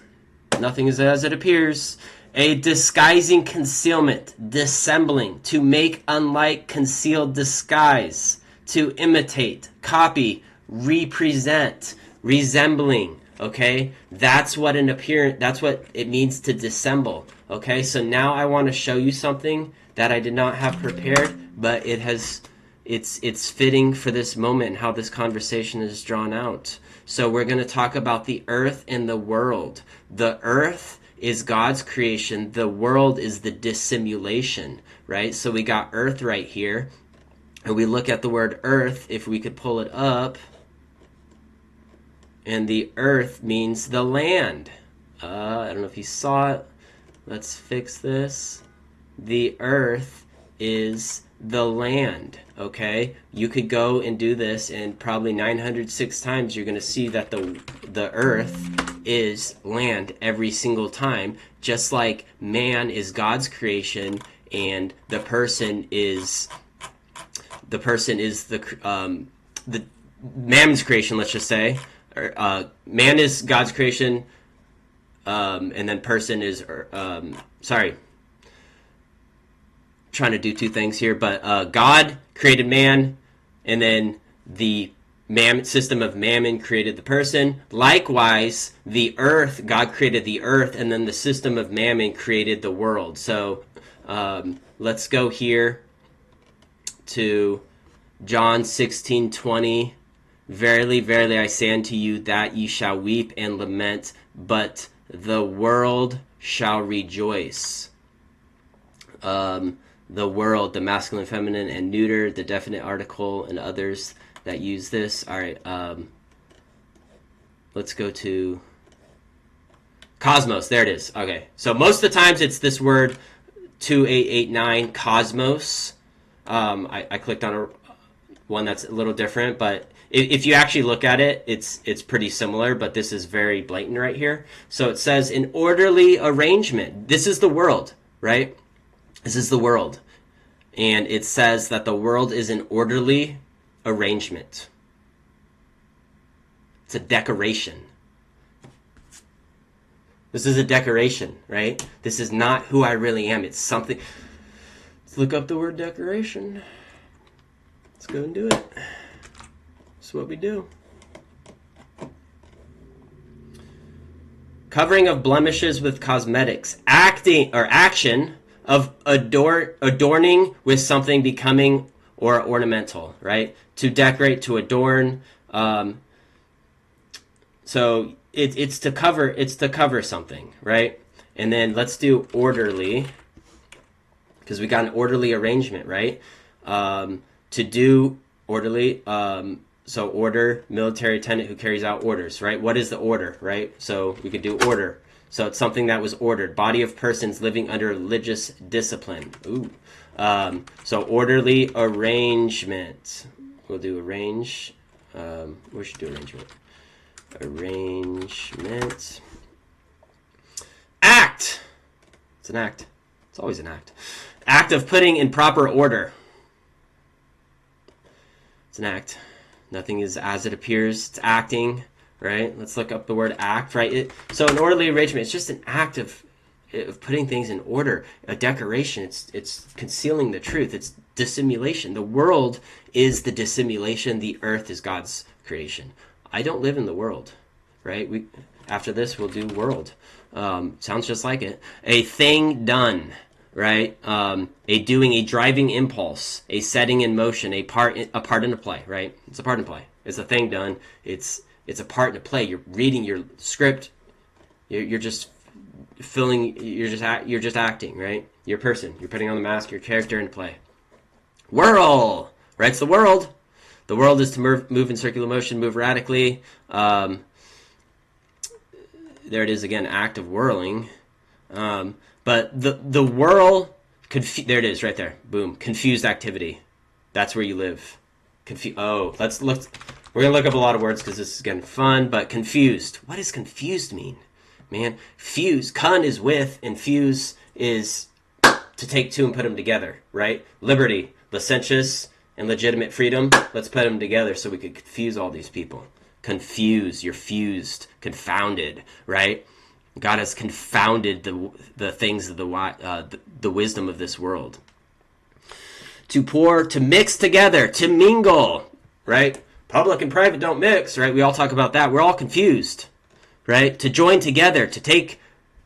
Nothing is as it appears. A disguising concealment. Dissembling. To make unlike concealed disguise. To imitate. Copy. Represent. Resembling. Okay, that's what it means to dissemble. Okay, so now I want to show you something that I did not have prepared, but it's fitting for this moment and how this conversation is drawn out. So we're going to talk about the earth and the world. The earth is God's creation. The world is the dissimulation, right? So we got earth right here, and we look at the word earth. If we could pull it up. And the earth means the land. I don't know if you saw it. Let's fix this. The earth is the land, okay? You could go and do this, and probably 906 times you're going to see that the earth is land every single time, just like man is God's creation, and the person is the man's creation, let's just say. Man is God's creation, and then person is, trying to do two things here, but God created man, and then the system of mammon created the person. Likewise, the earth, God created the earth, and then the system of mammon created the world. So let's go here to John 16:20. Verily, verily, I say unto you that ye shall weep and lament, but the world shall rejoice. The world, the masculine, feminine, and neuter, the definite article, and others that use this. All right, let's go to cosmos. There it is. Okay, so most of the times it's this word 2889, cosmos. I clicked on one that's a little different, but if you actually look at it, it's pretty similar, but this is very blatant right here. So it says an orderly arrangement. This is the world, right? This is the world. And it says that the world is an orderly arrangement. It's a decoration. This is a decoration, right? This is not who I really am. It's something. Let's look up the word decoration. Let's go and do it. That's what we do. Covering of blemishes with cosmetics. Acting or action of adorning with something becoming or ornamental, right? To decorate, to adorn. So it's to cover something, right? And then let's do orderly, because we got an orderly arrangement, right? To do orderly, so order, military attendant who carries out orders, right? What is the order, right? So we could do order. So it's something that was ordered. Body of persons living under religious discipline. Ooh. So orderly arrangement. We'll do arrange. We should do arrangement. Arrangement. Act. It's an act. It's always an act. Act of putting in proper order. It's an act. Nothing is as it appears. It's acting, right? Let's look up the word act, right? So an orderly arrangement, it's just an act of putting things in order. A decoration, it's concealing the truth. It's dissimulation. The world is the dissimulation. The earth is God's creation. I don't live in the world, right? After this, we'll do world. Sounds just like it. A thing done. Right, a doing, a driving impulse, a setting in motion, a part in a play. Right, it's a part in a play. It's a thing done. It's a part in a play. You're reading your script. You're just filling. You're just acting. Right, you're a person. You're putting on the mask. Your character in play. Whirl. Right, it's the world. The world is to move in circular motion, move radically. There it is again. Act of whirling. But the whirl, there it is right there. Boom. Confused activity. That's where you live. Let's look. We're going to look up a lot of words because this is getting fun, but confused. What does confused mean? Man, fuse. Con is with, and fuse is to take two and put them together, right? Liberty, licentious, and legitimate freedom. Let's put them together so we could confuse all these people. Confuse. You're fused. Confounded, right? God has confounded the things of the wisdom of this world. To pour, to mix together, to mingle, right? Public and private don't mix, right? We all talk about that. We're all confused, right? To join together, to take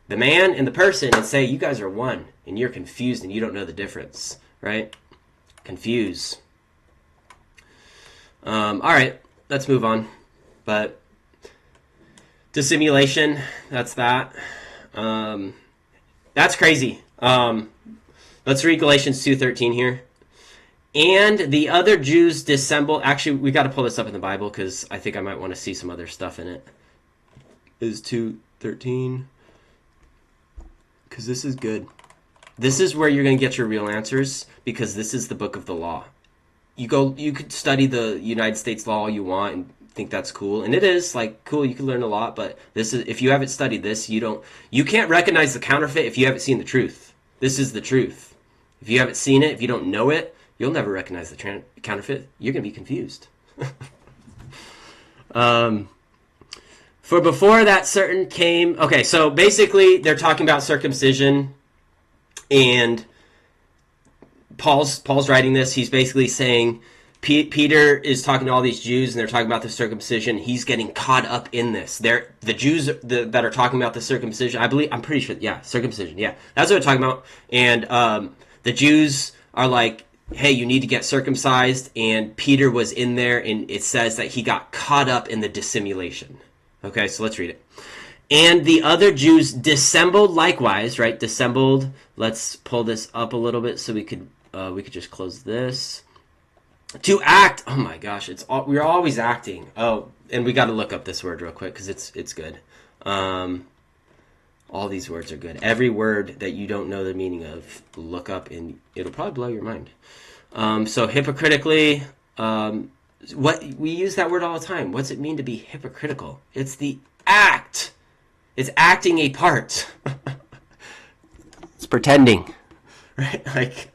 the man and the person and say, you guys are one, and you're confused and you don't know the difference, right? Confuse. All right, let's move on. But dissimulation, that's that. That's crazy. Let's read Galatians 2:13 here. And the other Jews dissembled. Actually, we got to pull this up in the Bible because I think I might want to see some other stuff in it. Is 2:13. Because this is good. This is where you're going to get your real answers because this is the book of the law. You could study the United States law all you want and think that's cool, and it is like cool. You can learn a lot, but this is, if you haven't studied this, you can't recognize the counterfeit if you haven't seen the truth. This is the truth. If you haven't seen it, if you don't know it, you'll never recognize the counterfeit. You're gonna be confused. For before that certain came. Okay, so basically they're talking about circumcision, and Paul's writing this. He's basically saying. Peter is talking to all these Jews, and they're talking about the circumcision. He's getting caught up in this. The Jews that are talking about the circumcision, I'm pretty sure, yeah, circumcision, yeah. That's what they're talking about. And the Jews are like, hey, you need to get circumcised. And Peter was in there, and it says that he got caught up in the dissimulation. Okay, so let's read it. And the other Jews dissembled likewise, right? Dissembled. Let's pull this up a little bit so we could just close this. To act, oh my gosh, we're always acting. Oh, and we got to look up this word real quick because it's good. All these words are good. Every word that you don't know the meaning of, look up and it'll probably blow your mind. So hypocritically, What we use that word all the time. What's it mean to be hypocritical? It's the act. It's acting a part. It's pretending, right? Like,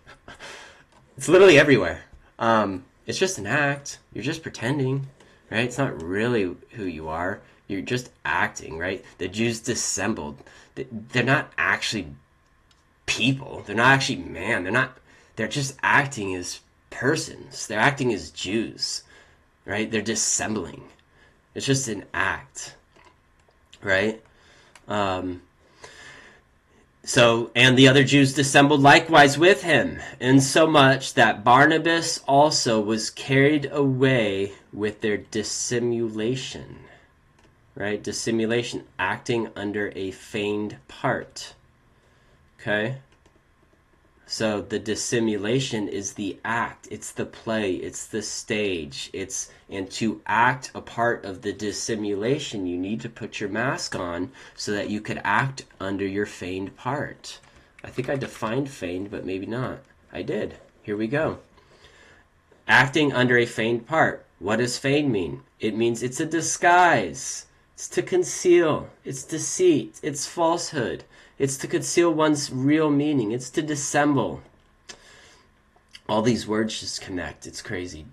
it's literally everywhere. It's just an act. You're just pretending, right? It's not really who you are. You're just acting, right? The Jews dissembled. They're not actually people. They're not actually man. They're just acting as persons. They're acting as Jews, right? They're dissembling. It's just an act, right? So, and the other Jews dissembled likewise with him, insomuch that Barnabas also was carried away with their dissimulation, right? Dissimulation, acting under a feigned part, okay? So the dissimulation is the act, it's the play, it's the stage, and to act a part of the dissimulation, you need to put your mask on so that you could act under your feigned part. I think I defined feigned, but maybe not. I did. Here we go. Acting under a feigned part. What does feigned mean? It means it's a disguise. It's to conceal. It's deceit. It's falsehood. It's to conceal one's real meaning. It's to dissemble. All these words just connect. It's crazy.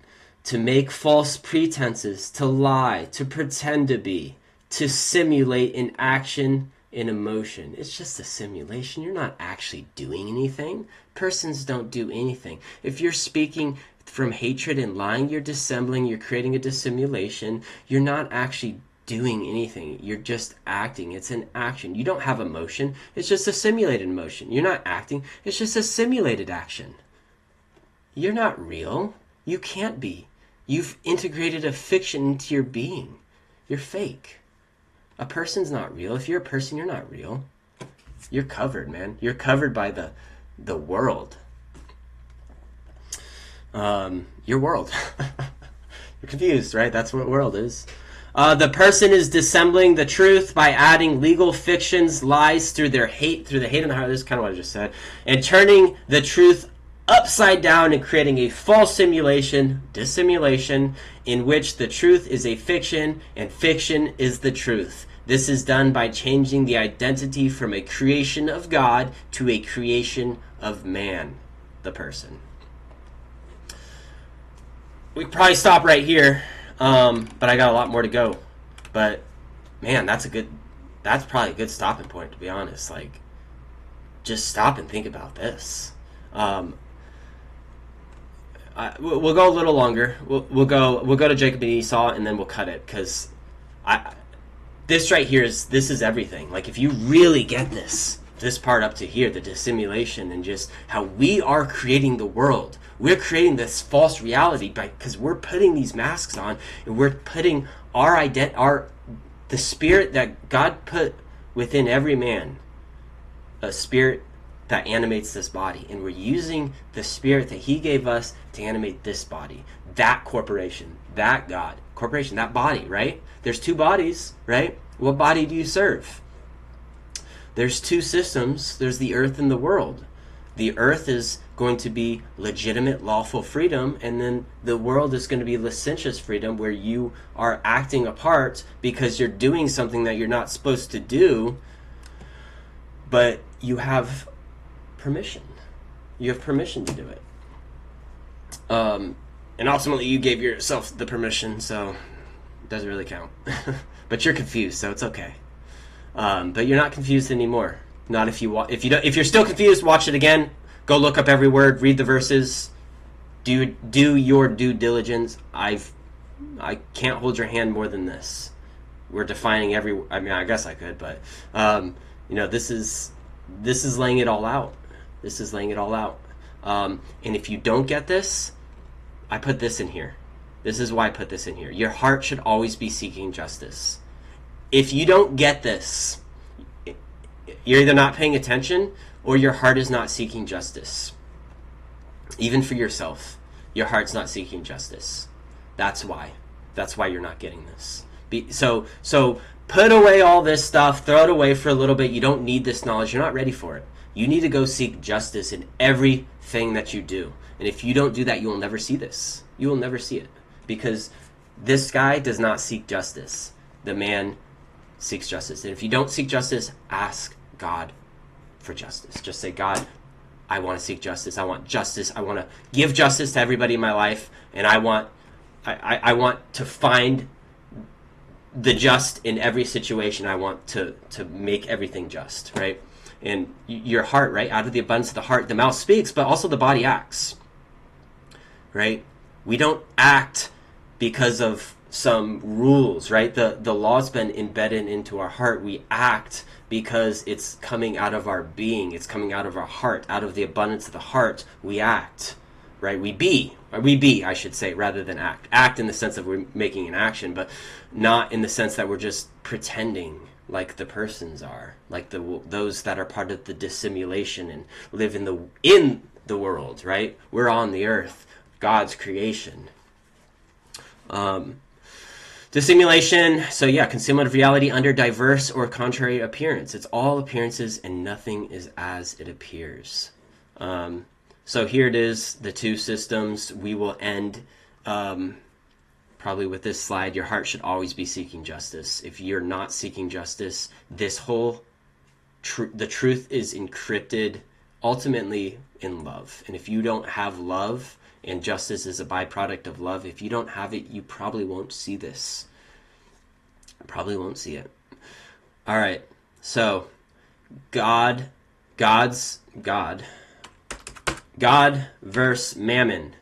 To make false pretenses, to lie, to pretend to be, to simulate an action in emotion. It's just a simulation. You're not actually doing anything. Persons don't do anything. If you're speaking from hatred and lying, you're dissembling, you're creating a dissimulation. You're not actually doing anything. You're just acting. It's an action. You don't have emotion. It's just a simulated emotion. You're not acting. It's just a simulated action. You're not real. You can't be. You've integrated a fiction into your being. You're fake. A person's not real. If you're a person, you're not real. You're covered, man. You're covered by the world. Your world. You're confused, right? That's what world is. The person is dissembling the truth by adding legal fictions, lies through the hate in the heart. This is kind of what I just said. And turning the truth upside down and creating a false dissimulation, in which the truth is a fiction and fiction is the truth. This is done by changing the identity from a creation of God to a creation of man, the person. We could probably stop right here. But I got a lot more to go. But man, that's probably a good stopping point, to be honest. Like, just stop and think about this. We'll go a little longer. We'll go to Jacob and Esau, and then we'll cut it, because this right here is everything. Like, if you really get this part up to here, the dissimulation and just how we are creating the world. We're creating this false reality because we're putting these masks on, and we're putting the spirit that God put within every man, a spirit that animates this body, and we're using the spirit that He gave us to animate this body, that corporation, that God, corporation, that body, right? There's two bodies, right? What body do you serve? There's two systems. There's the earth and the world. The earth is going to be legitimate, lawful freedom, and then the world is going to be licentious freedom, where you are acting a part because you're doing something that you're not supposed to do, but you have permission. You have permission to do it. And ultimately you gave yourself the permission, so it doesn't really count. But you're confused, so it's okay. But you're not confused anymore. Not if if you're still confused, watch it again. Go look up every word, read the verses, do your due diligence. I can't hold your hand more than this. We're defining I guess I could, but this is laying it all out. This is laying it all out. And if you don't get this, I put this in here. This is why I put this in here. Your heart should always be seeking justice. If you don't get this, you're either not paying attention or your heart is not seeking justice. Even for yourself, your heart's not seeking justice. That's why. That's why you're not getting this. So put away all this stuff, throw it away for a little bit. You don't need this knowledge. You're not ready for it. You need to go seek justice in everything that you do. And if you don't do that, you will never see this. You will never see it. Because this guy does not seek justice. The man seeks justice. And if you don't seek justice, ask God for justice. Just say, God, I want to seek justice. I want justice. I want to give justice to everybody in my life. And I want to find the just in every situation. I want to make everything just, right? And your heart, right? Out of the abundance of the heart, the mouth speaks, but also the body acts, right? We don't act because of some rules, right? The law's been embedded into our heart. We act because it's coming out of our being. It's coming out of our heart. Out of the abundance of the heart, we act, right? We be, I should say, rather than act. Act in the sense of we're making an action, but not in the sense that we're just pretending like the persons are, like those that are part of the dissimulation and live in the world, right? We're on the earth, God's creation. Dissimulation, so yeah, concealment of reality under diverse or contrary appearance. It's all appearances and nothing is as it appears. So here it is, the two systems. We will end probably with this slide. Your heart should always be seeking justice. If you're not seeking justice, this whole the truth is encrypted ultimately in love. And if you don't have love, and justice is a byproduct of love, if you don't have it, you probably won't see this. Probably won't see it. All right. So God versus mammon,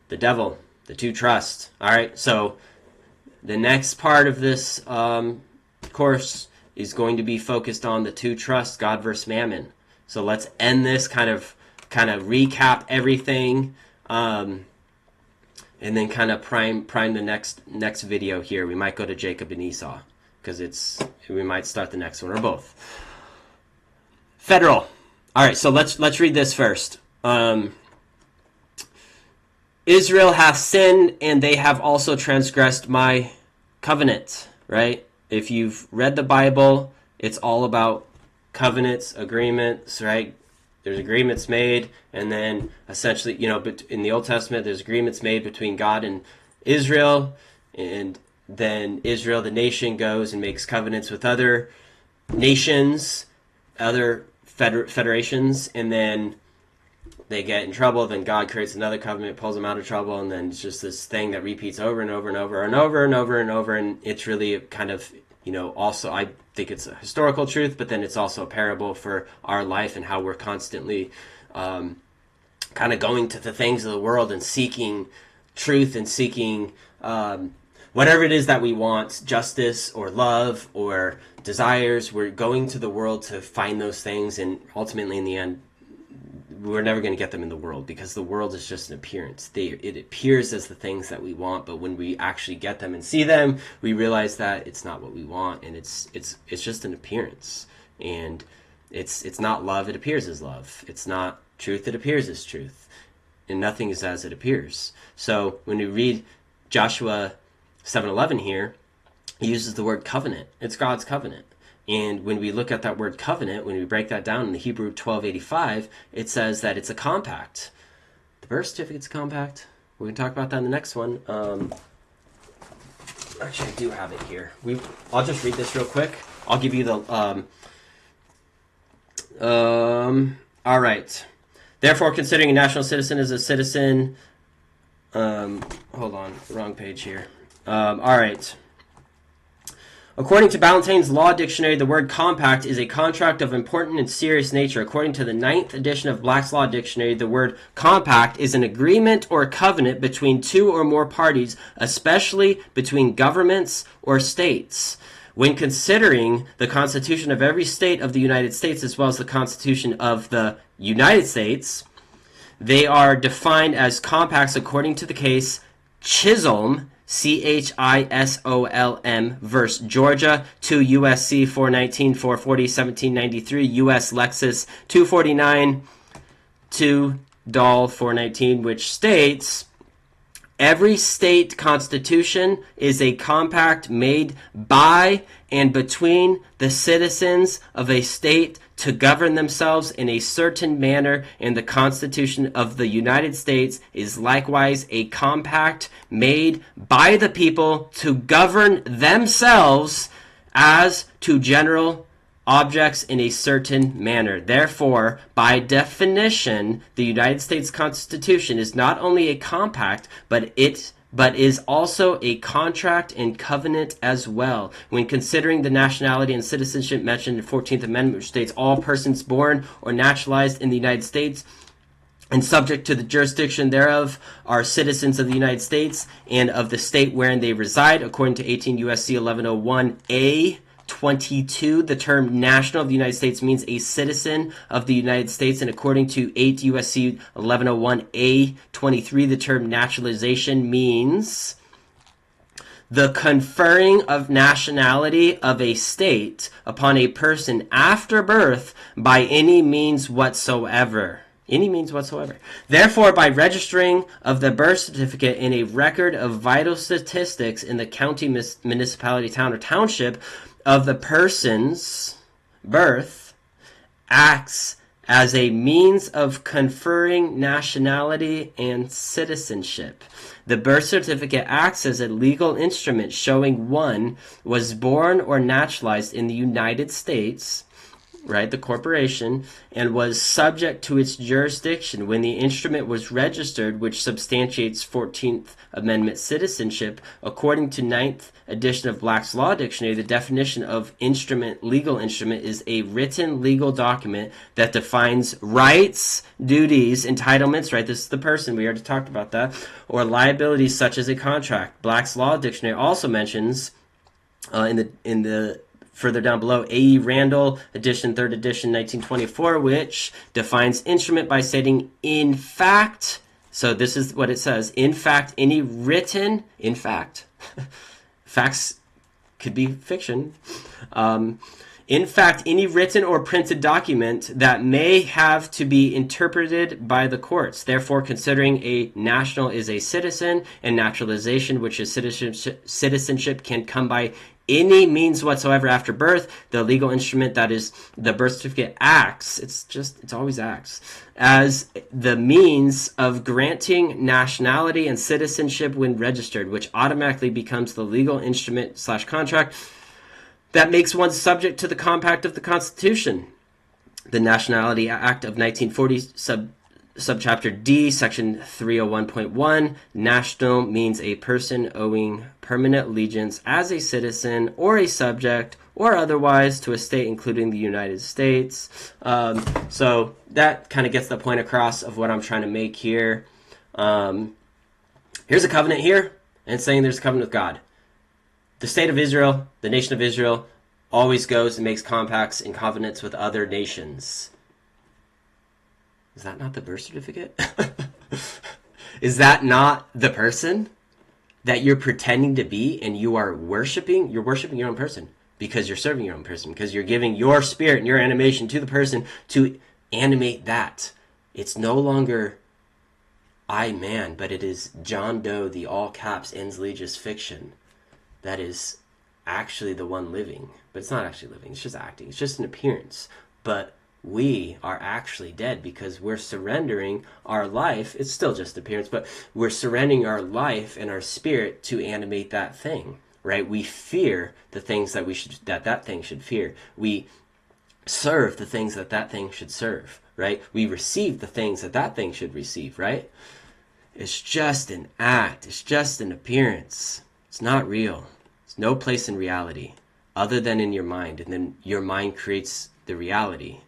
the devil, the two trusts. All right. So the next part of this course is going to be focused on the two trusts, God versus mammon. So let's end this, kind of recap everything. And then kind of prime the next video here. We might go to Jacob and Esau because we might start the next one or both. Federal. All right, so let's read this first. Israel hath sinned, and they have also transgressed my covenant. Right? If you've read the Bible, it's all about covenants, agreements. Right? There's agreements made, and then essentially, in the Old Testament, there's agreements made between God and Israel, and then Israel, the nation, goes and makes covenants with other nations, other federations, and then they get in trouble. Then God creates another covenant, pulls them out of trouble, and then it's just this thing that repeats over and over and over and over and over and over, and it's really kind of, also I think it's a historical truth, but then it's also a parable for our life and how we're constantly kind of going to the things of the world and seeking truth and seeking whatever it is that we want, justice or love or desires. We're going to the world to find those things, and ultimately in the end, we're never going to get them in the world because the world is just an appearance. It appears as the things that we want, but when we actually get them and see them, we realize that it's not what we want, and it's just an appearance. And it's not love, it appears as love. It's not truth, it appears as truth. And nothing is as it appears. So when we read Joshua 7:11 here, he uses the word covenant. It's God's covenant. And when we look at that word covenant, when we break that down in the Hebrew 1285, it says that it's a compact. The birth certificate's a compact. We can talk about that in the next one. Actually, I do have it here. I'll just read this real quick. I'll give you the... all right. Therefore, considering a national citizen as a citizen... hold on. Wrong page here. All right. According to Ballantyne's Law Dictionary, the word compact is a contract of important and serious nature. According to the 9th edition of Black's Law Dictionary, the word compact is an agreement or covenant between two or more parties, especially between governments or states. When considering the Constitution of every state of the United States as well as the Constitution of the United States, they are defined as compacts according to the case Chisholm, Chisolm versus Georgia, 2 USC 419, 440, 1793, US Lexus 249, 2 Doll 419, which states, every state constitution is a compact made by and between the citizens of a state to govern themselves in a certain manner, and the Constitution of the United States is likewise a compact made by the people to govern themselves as to general objects in a certain manner. Therefore, by definition, the United States Constitution is not only a compact, but is also a contract and covenant as well. When considering the nationality and citizenship mentioned in the 14th Amendment, which states all persons born or naturalized in the United States and subject to the jurisdiction thereof are citizens of the United States and of the state wherein they reside, according to 18 U.S.C. 1101A 22, the term national of the United States means a citizen of the United States, and according to 8 U.S.C. 1101A 23, the term naturalization means the conferring of nationality of a state upon a person after birth by any means whatsoever. Any means whatsoever. Therefore, by registering of the birth certificate in a record of vital statistics in the county, municipality, town, or township of the person's birth, acts as a means of conferring nationality and citizenship. The birth certificate acts as a legal instrument showing one was born or naturalized in the United States, right, the corporation, and was subject to its jurisdiction when the instrument was registered, which substantiates 14th Amendment citizenship. According to 9th edition of Black's Law Dictionary, the definition of instrument, legal instrument, is a written legal document that defines rights, duties, entitlements, right, this is the person, we already talked about that, or liabilities such as a contract. Black's Law Dictionary also mentions in the further down below, A.E. Randall, edition, 3rd edition, 1924, which defines instrument by stating, in fact, so this is what it says, in fact, any written, in fact, facts could be fiction, in fact, any written or printed document that may have to be interpreted by the courts. Therefore, considering a national is a citizen, and naturalization, which is citizenship, can come by any means whatsoever after birth, the legal instrument that is the birth certificate acts, it's always acts, as the means of granting nationality and citizenship when registered, which automatically becomes the legal instrument / contract that makes one subject to the compact of the Constitution. The Nationality Act of 1940, subchapter D, section 301.1, national means a person owing permanent allegiance as a citizen or a subject or otherwise to a state including the United States. So that kind of gets the point across of what I'm trying to make here. Here's a covenant here, and it's saying there's a covenant with God. The state of Israel, the nation of Israel, always goes and makes compacts and covenants with other nations. Is that not the birth certificate? Is that not the person that you're pretending to be and you are worshiping? You're worshiping your own person because you're serving your own person, because you're giving your spirit and your animation to the person to animate that. It's no longer I man, but it is John Doe, the all caps Inslee just fiction, that is actually the one living. But it's not actually living, it's just acting, it's just an appearance. But we are actually dead because we're surrendering our life. It's still just appearance, but we're surrendering our life and our spirit to animate that thing, right? We fear the things that that thing should fear. We serve the things that thing should serve, right? We receive the things that thing should receive, right? It's just an act. It's just an appearance. It's not real. It's no place in reality other than in your mind. And then your mind creates the reality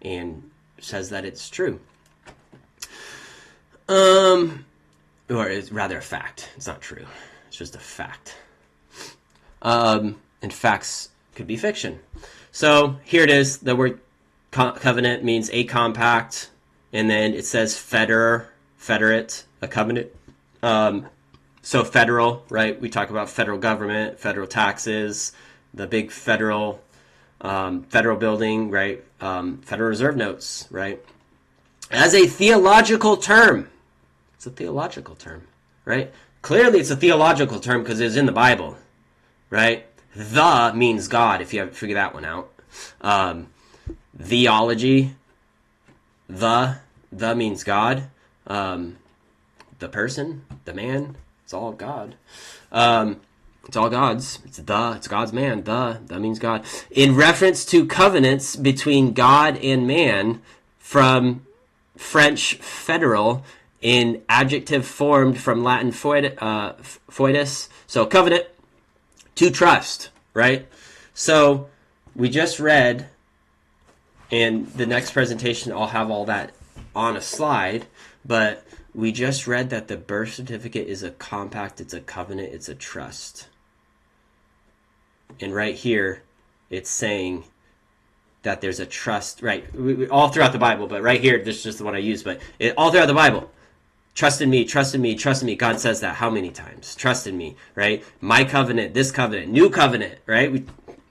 and says that it's true. Or it's rather a fact. It's not true. It's just a fact. And facts could be fiction. So here it is. The word covenant means a compact. And then it says federate, a covenant. So federal, right? We talk about federal government, federal taxes, the big federal building, right? Federal Reserve notes, right? As a theological term. It's a theological term, right? Clearly it's a theological term because it's in the Bible, right? The means God, if you haven't figured that one out. theology. The means God. The person, the man, it's all God. It's all God's. It's God's man. That means God. In reference to covenants between God and man, from French federal, in adjective formed from Latin foedus. So covenant, to trust, right? So we just read, and the next presentation I'll have all that on a slide, but we just read that the birth certificate is a compact, it's a covenant, it's a trust. And right here, it's saying that there's a trust, right? All throughout the Bible, but right here, this is just the one I use, but all throughout the Bible. Trust in me, trust in me, trust in me. God says that how many times? Trust in me, right? My covenant, this covenant, new covenant, right?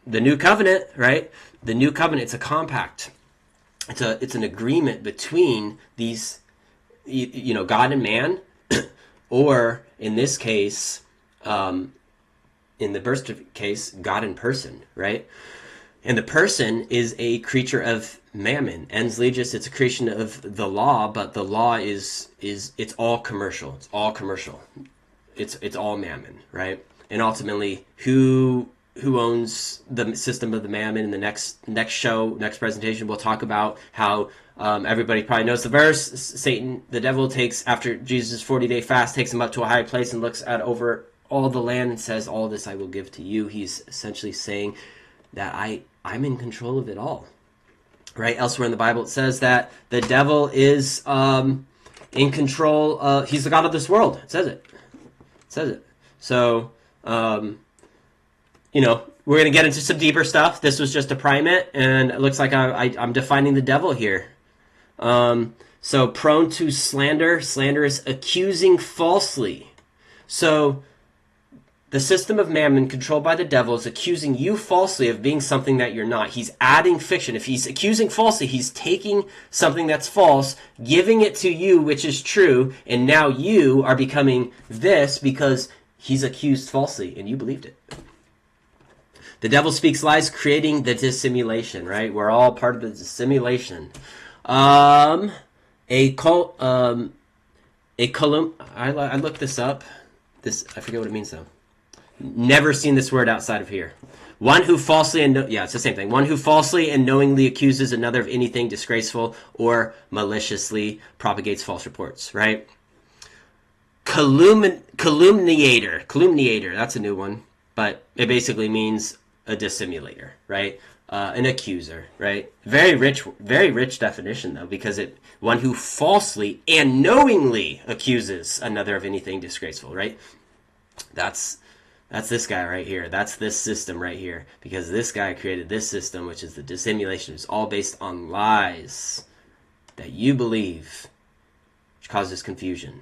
The new covenant, right? The new covenant, it's a compact. It's an agreement between these, God and man, or in this case, in the birth certificate case, God in person, right? And the person is a creature of mammon. Ens legis, it's a creation of the law, but the law is it's all commercial. It's all commercial. It's all mammon, right? And ultimately, who owns the system of the mammon? In the next presentation, we'll talk about how everybody probably knows the verse. Satan, the devil, takes, after Jesus' 40-day fast, takes him up to a high place and looks at over all the land and says, all this I will give to you. He's essentially saying that I'm in control of it all, right? Elsewhere in the Bible, it says that the devil is in control. He's the god of this world. It says it. So, we're going to get into some deeper stuff. This was just a primate, and it looks like I'm defining the devil here. So prone to slander. Slander is accusing falsely. So the system of mammon controlled by the devil is accusing you falsely of being something that you're not. He's adding fiction. If he's accusing falsely, he's taking something that's false, giving it to you, which is true, and now you are becoming this because he's accused falsely, and you believed it. The devil speaks lies, creating the dissimulation, right? We're all part of the dissimulation. I looked this up. I forget what it means, though. Never seen this word outside of here. One who falsely it's the same thing. One who falsely and knowingly accuses another of anything disgraceful or maliciously propagates false reports, right? Calumniator, that's a new one, but it basically means a dissimulator, right? An accuser, right? Very rich definition, though, because one who falsely and knowingly accuses another of anything disgraceful, right? That's this guy right here. That's this system right here. Because this guy created this system, which is the dissimulation. It's all based on lies that you believe, which causes confusion.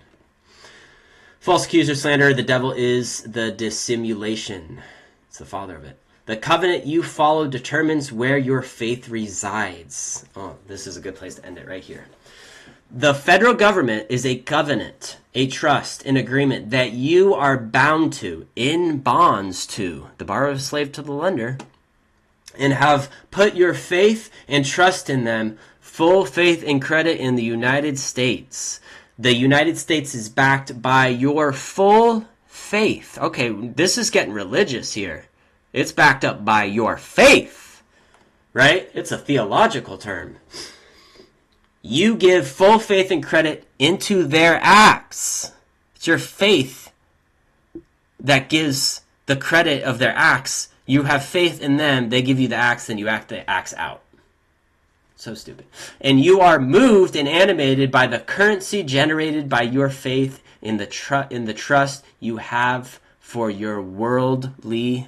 False accuser, slander, the devil is the dissimulation. It's the father of it. The covenant you follow determines where your faith resides. Oh, this is a good place to end it right here. The federal government is a covenant, a trust, an agreement that you are bound to, in bonds to, the borrower of slave to the lender, and have put your faith and trust in them, full faith and credit in the United States. The United States is backed by your full faith. Okay, this is getting religious here. It's backed up by your faith, right? It's a theological term. You give full faith and credit into their acts. It's your faith that gives the credit of their acts. You have faith in them. They give you the acts, and you act the acts out. So stupid. And you are moved and animated by the currency generated by your faith in the trust you have for your worldly